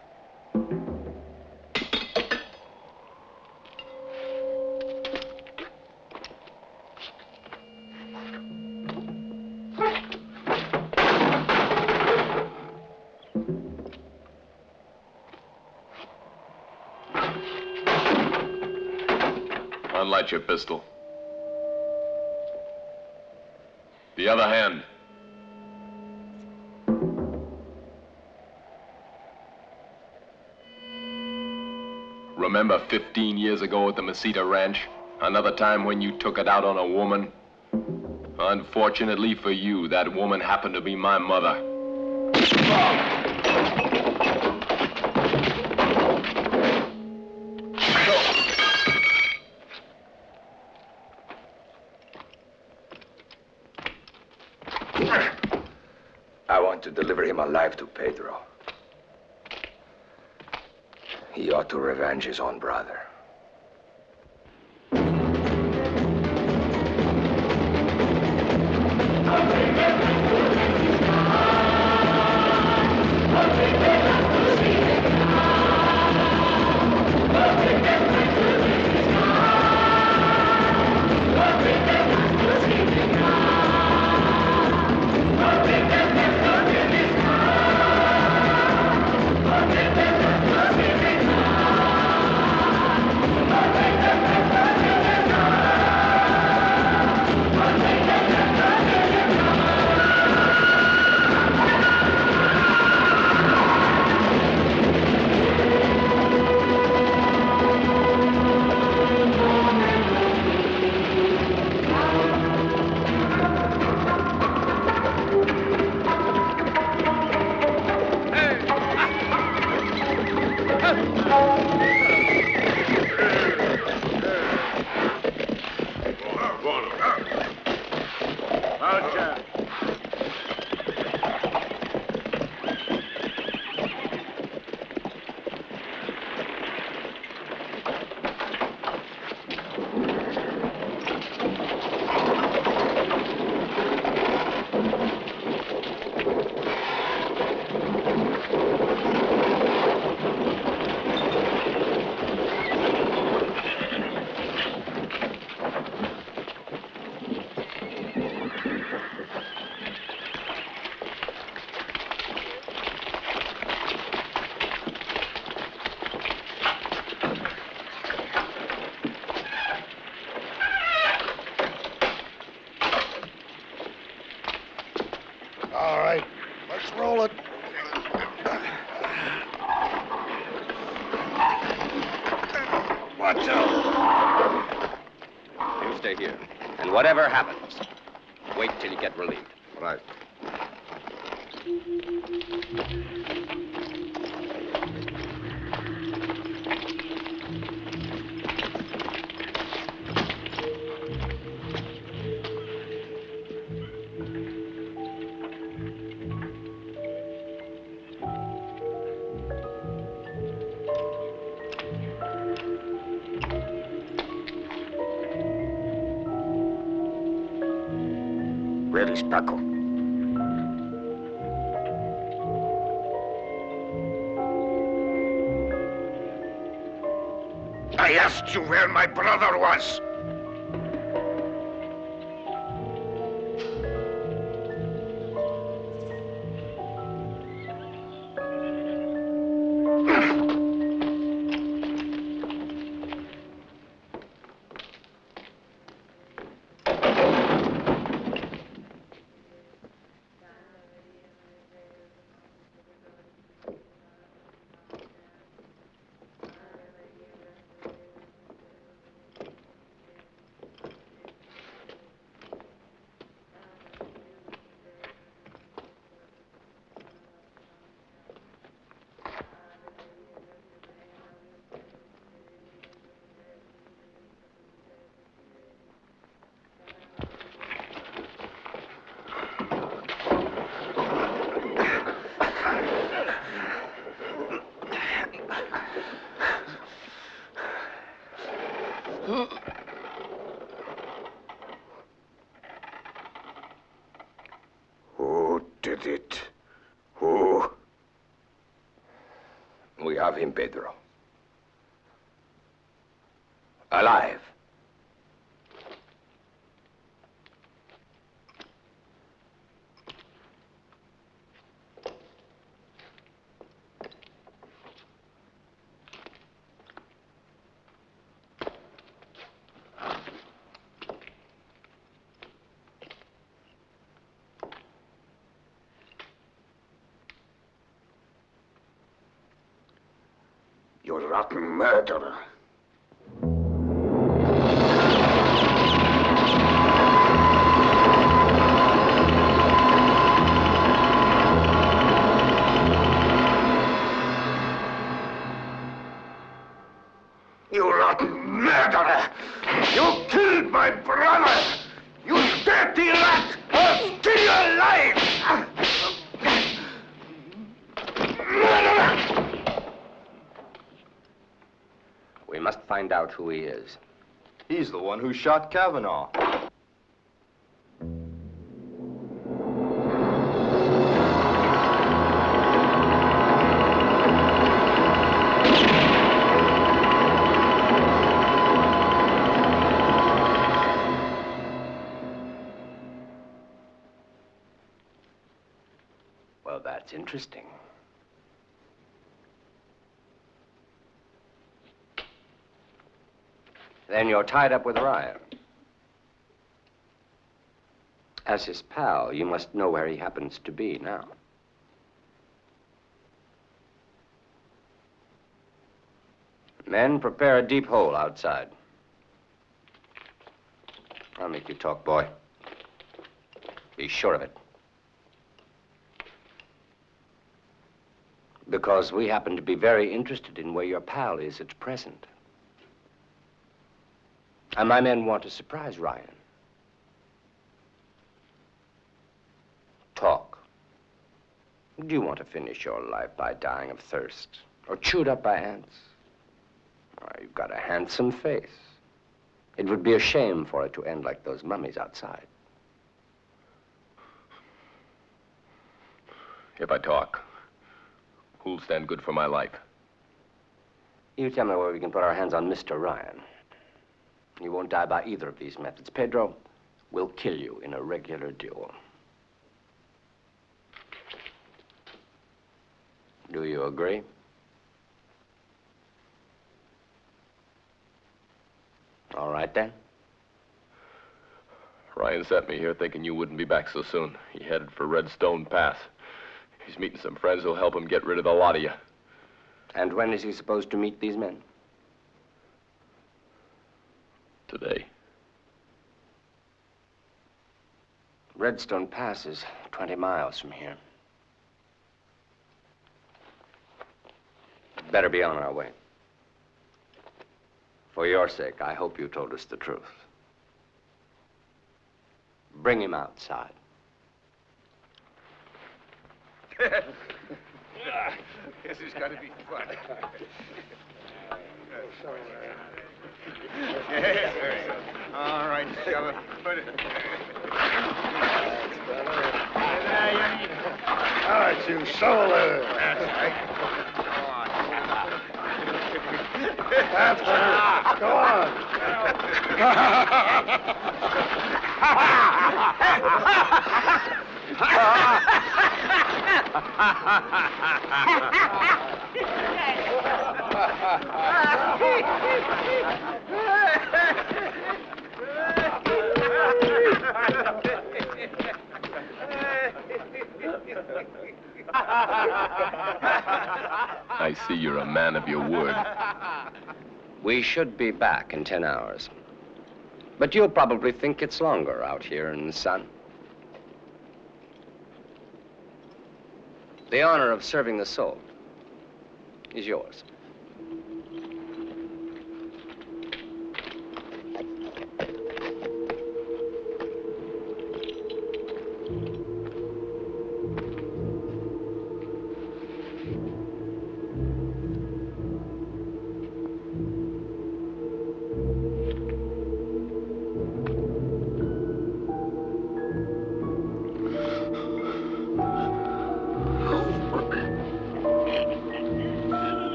Unlight your pistol. The other hand. Remember 15 years ago at the Mesita Ranch? Another time when you took it out on a woman? Unfortunately for you, that woman happened to be my mother. I want to deliver him alive to Pedro. He ought to revenge his own brother. roll it. Watch out! You stay here. And whatever happens, wait till you get relieved. Right. Where is Paco? I asked you where my brother was. Who did it? Who? We have him, Pedro. Alive. You rotten murderer. You rotten murderer! You killed my brother! You dirty rat! I'll skin you alive! Murderer! We must find out who he is. He's the one who shot Kavanaugh. Well, that's interesting. Then you're tied up with Ryan. As his pal, you must know where he happens to be now. Men, prepare a deep hole outside. I'll make you talk, boy. Be sure of it. Because we happen to be very interested in where your pal is at present. And my men want to surprise Ryan. Talk. Do you want to finish your life by dying of thirst? Or chewed up by ants? Oh, you've got a handsome face. It would be a shame for it to end like those mummies outside. If I talk, who'll stand good for my life? You tell me where we can put our hands on Mr. Ryan. You won't die by either of these methods. Pedro will kill you in a regular duel. Do you agree? All right, then. Ryan sent me here thinking you wouldn't be back so soon. He headed for Redstone Pass. He's meeting some friends who'll help him get rid of the lot of you. And when is he supposed to meet these men? Today. Redstone Pass is 20 miles from here. Better be on our way. For your sake, I hope you told us the truth. Bring him outside. This is going to be fun. All right, fella. Put it. All right, you shoulder. That's right. That's better. Go I see you're a man of your word. We should be back in 10 hours. But you'll probably think it's longer out here in the sun. The honor of serving the soul is yours.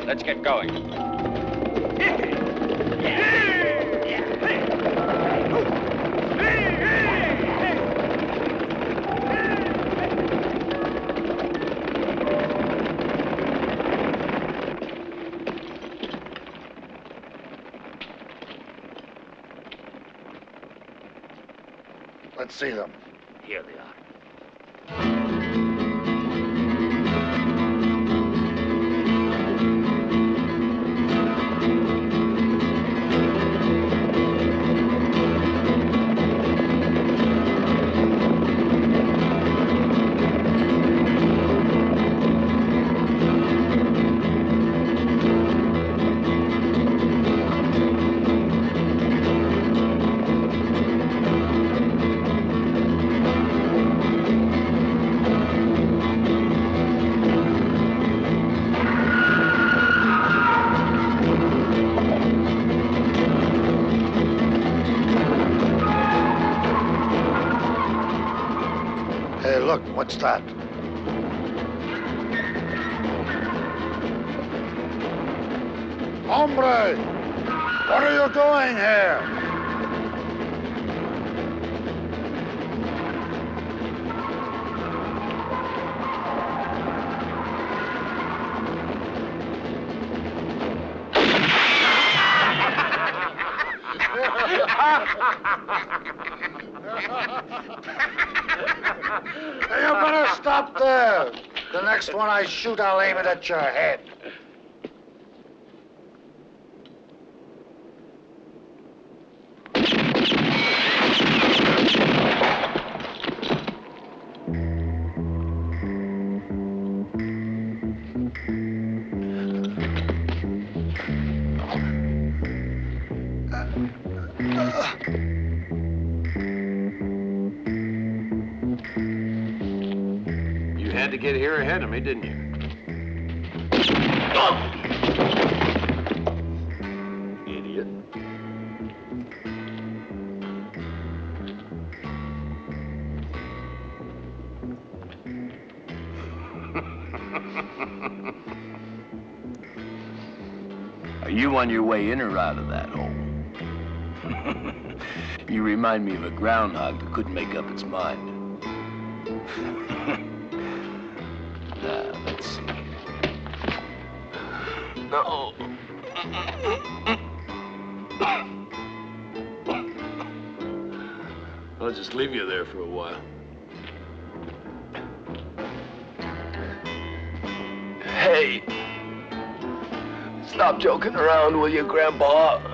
Let's get going. Let's see them. Here they are. Hey, look, what's that? Hombre! What are you doing here? You better stop there. The next one I shoot, I'll aim it at your head. You had to get here ahead of me, didn't you? Idiot. Are you on your way in or out of that hole? You remind me of a groundhog that couldn't make up its mind. Now, let's see. No. I'll just leave you there for a while. Hey, stop joking around, will you, Grandpa?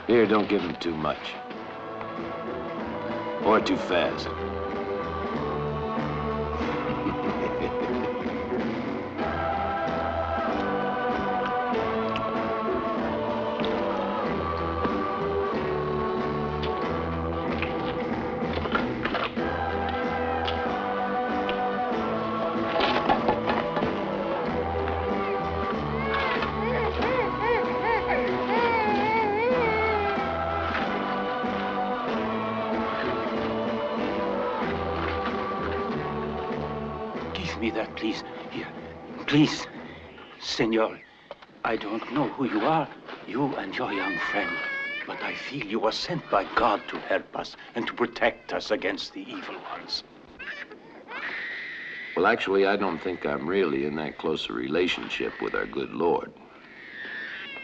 Here, don't give him too much. Or too fast. Give me that, please. Here. Please. Senor, I don't know who you are, you and your young friend, but I feel you are sent by God to help us and to protect us against the evil ones. Well, actually, I don't think I'm really in that close a relationship with our good Lord.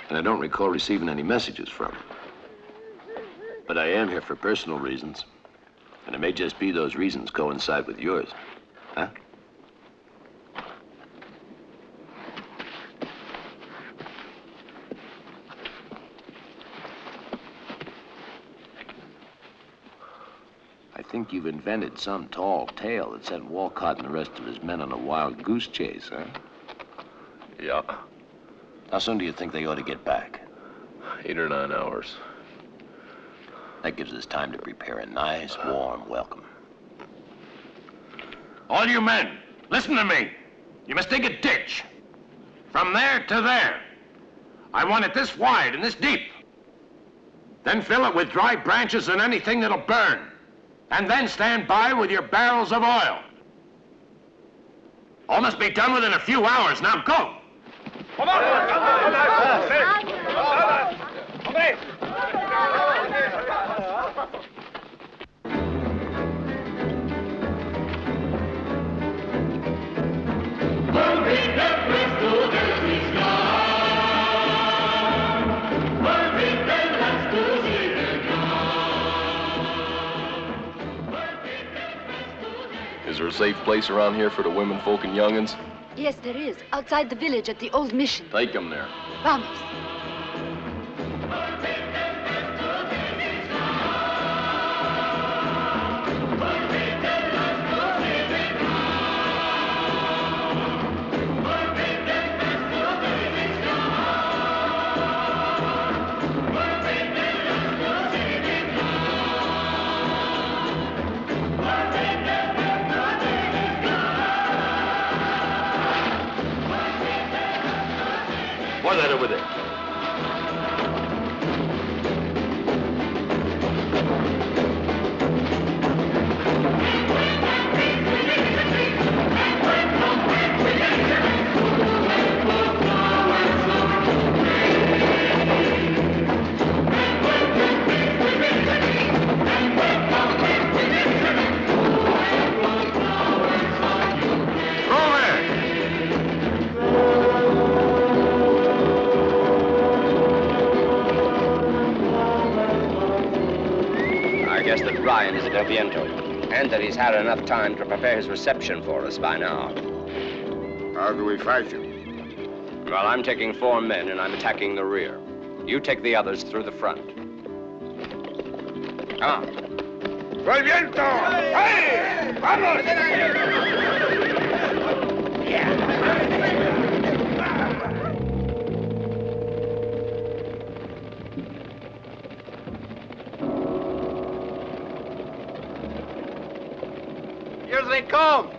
And I don't recall receiving any messages from him. But I am here for personal reasons. And it may just be those reasons coincide with yours. Huh? I think you've invented some tall tale that sent Walcott and the rest of his men on a wild goose chase, huh? Yeah. How soon do you think they ought to get back? 8 or 9 hours. That gives us time to prepare a nice, warm welcome. All you men, listen to me. You must dig a ditch. From there to there. I want it this wide and this deep. Then fill it with dry branches and anything that'll burn. And then stand by with your barrels of oil. All must be done within a few hours. Now go! Is there a safe place around here for the women folk and young'uns? Yes, there is. Outside the village at the old mission. Take them there. Vamos. Pour that over there. Ryan is at El Viento, and that he's had enough time to prepare his reception for us by now. How do we fight him? Well, I'm taking 4 men, and I'm attacking the rear. You take the others through the front. Come on. ¡El viento! ¡Hey! ¡Vamos! Here they come!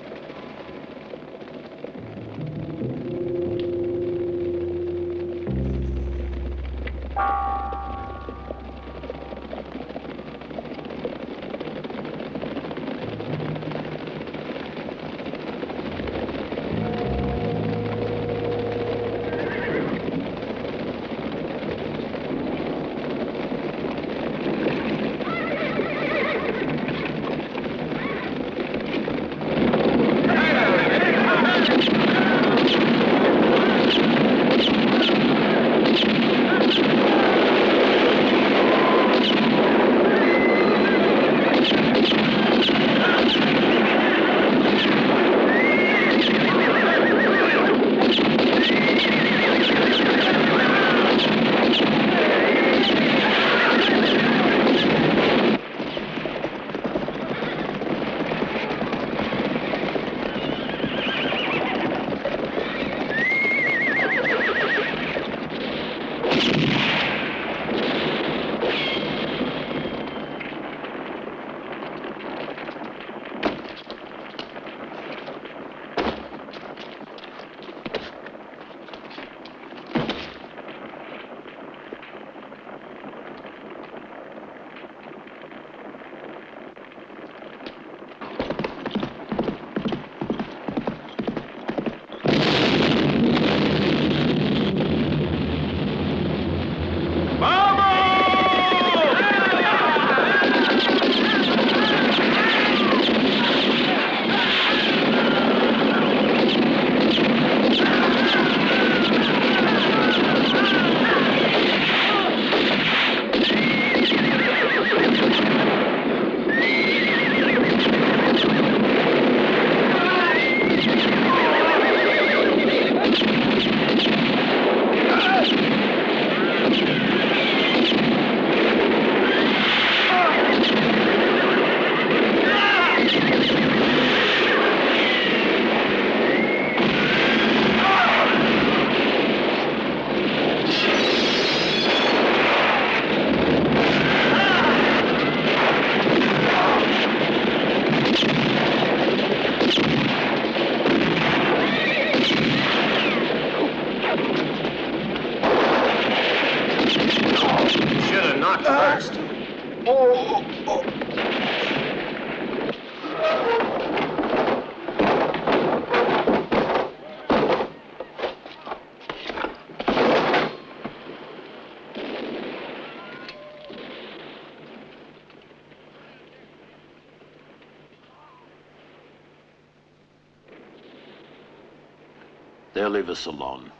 They'll leave us alone.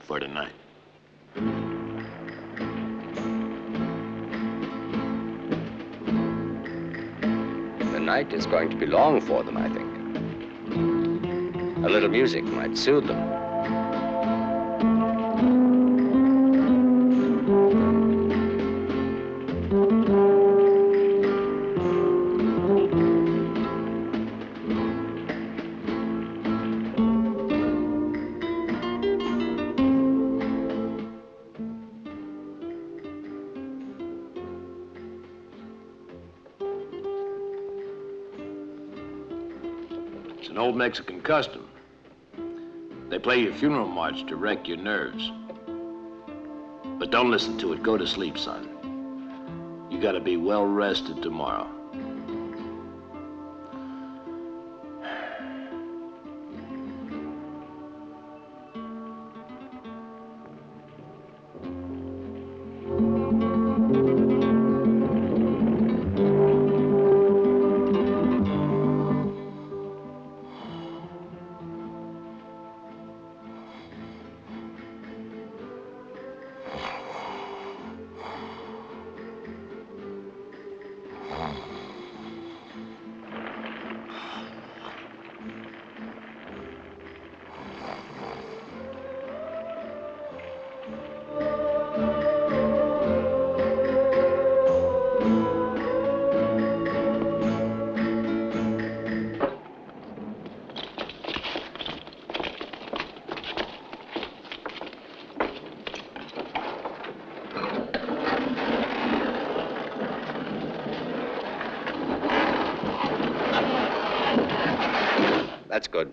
For tonight. The night is going to be long for them, I think. A little music might soothe them. It's an old Mexican custom. They play your funeral march to wreck your nerves. But don't listen to it. Go to sleep, son. You gotta be well rested tomorrow. good.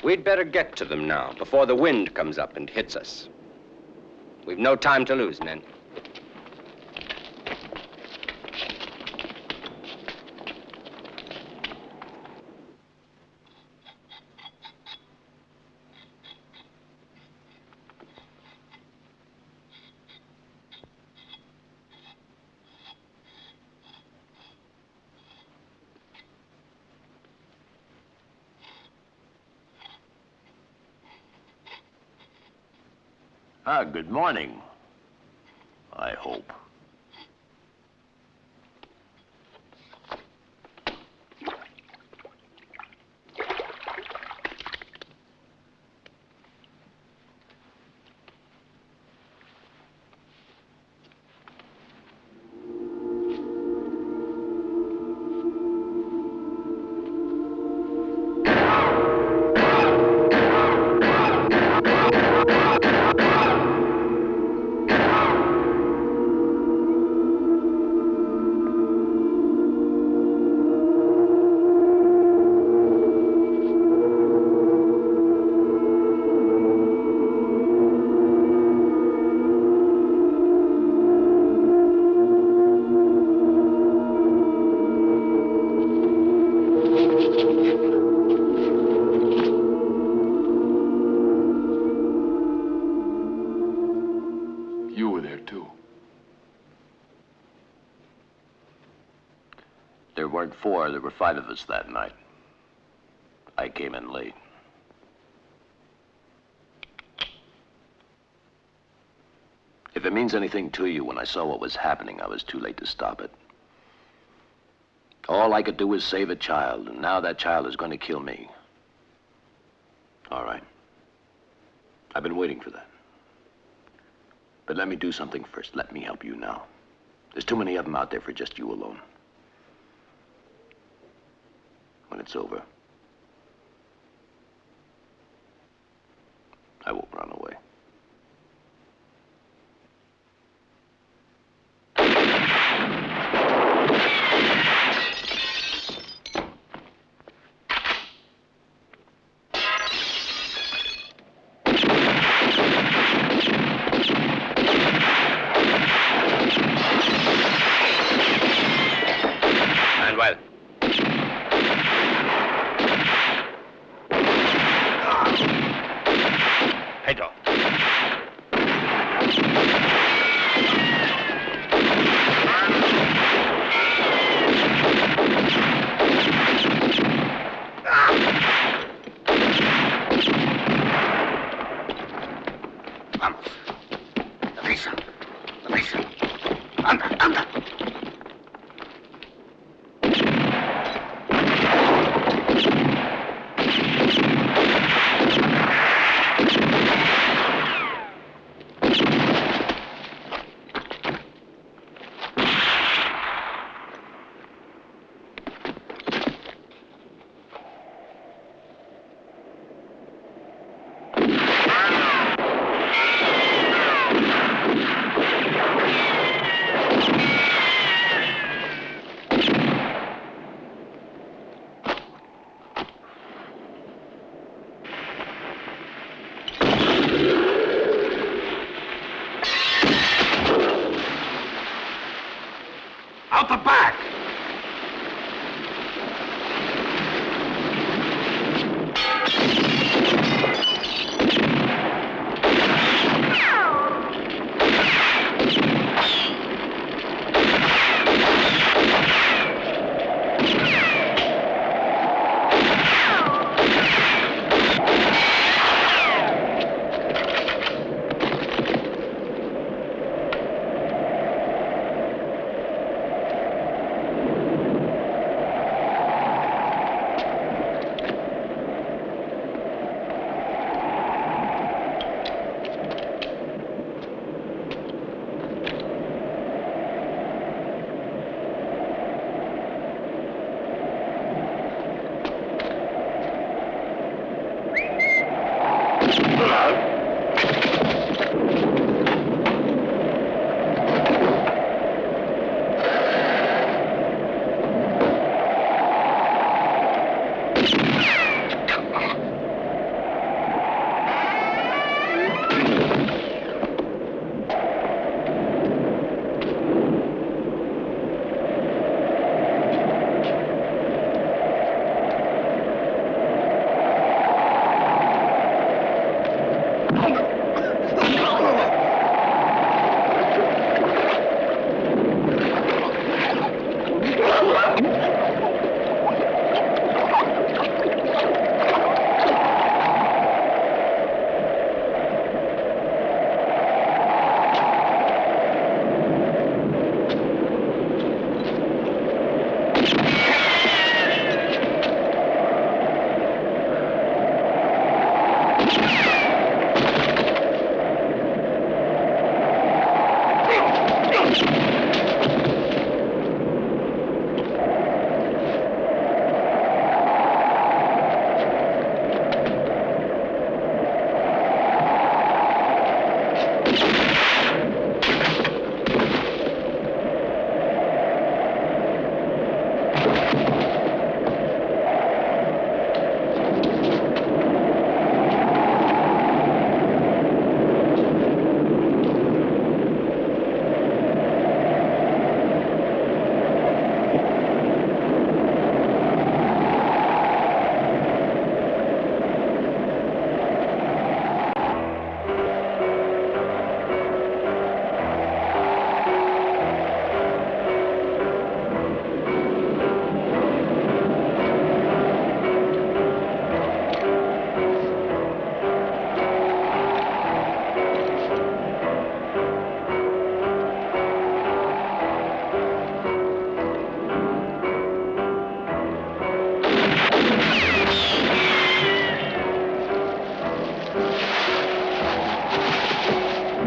We'd better get to them now, before the wind comes up and hits us. We've no time to lose, men. Good morning. I hope. There weren't four, there were 5 of us that night. I came in late. If it means anything to you, when I saw what was happening, I was too late to stop it. All I could do was save a child, and now that child is going to kill me. All right. I've been waiting for that. But let me do something first. Let me help you now. There's too many of them out there for just you alone. When it's over, I won't run away. Manuel. Pedro. Vamos. Deprisa. Deprisa. Anda, anda. Out the back!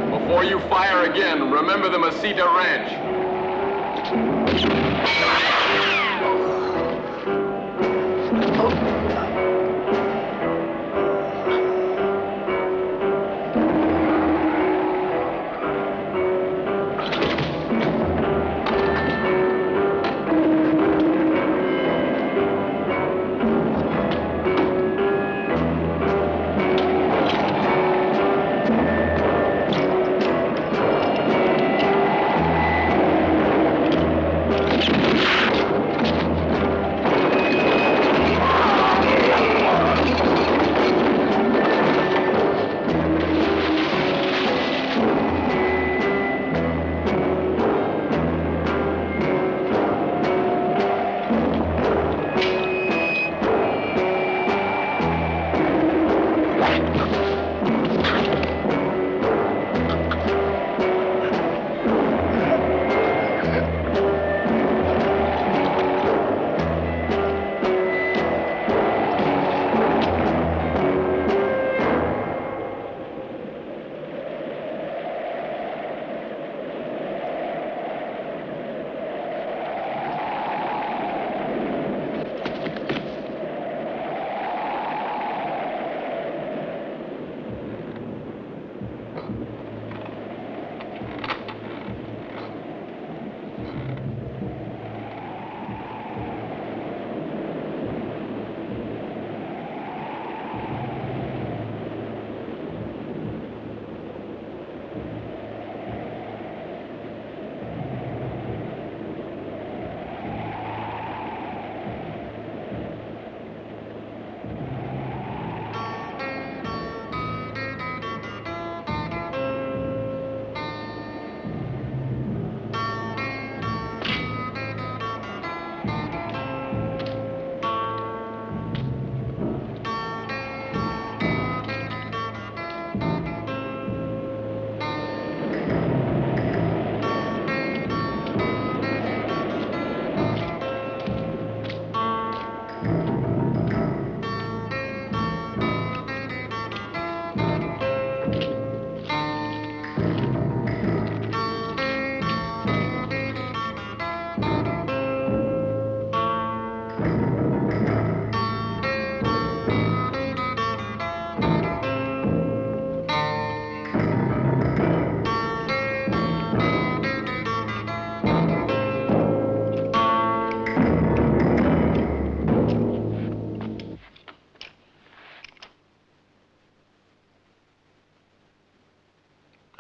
Before you fire again, remember the Mesita Ranch.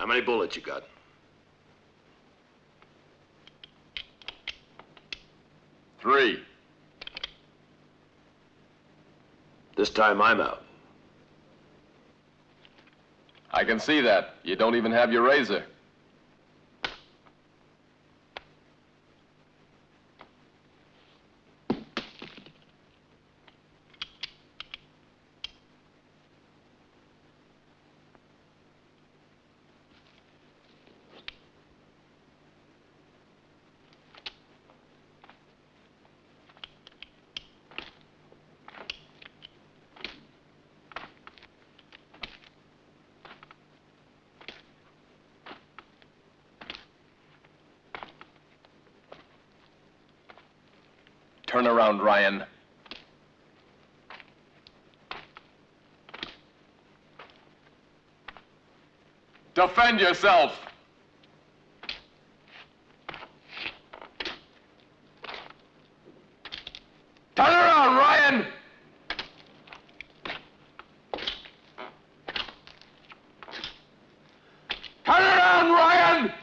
How many bullets you got? 3. This time I'm out. I can see that. You don't even have your razor. Turn around, Ryan. Defend yourself! Turn around, Ryan! Turn around, Ryan!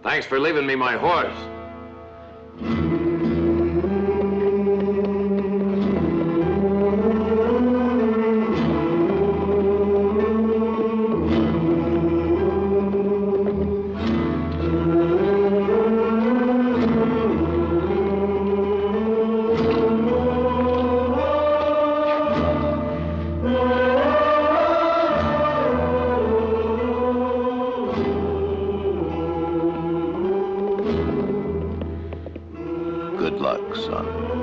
Thanks for leaving me my horse. Good luck, son.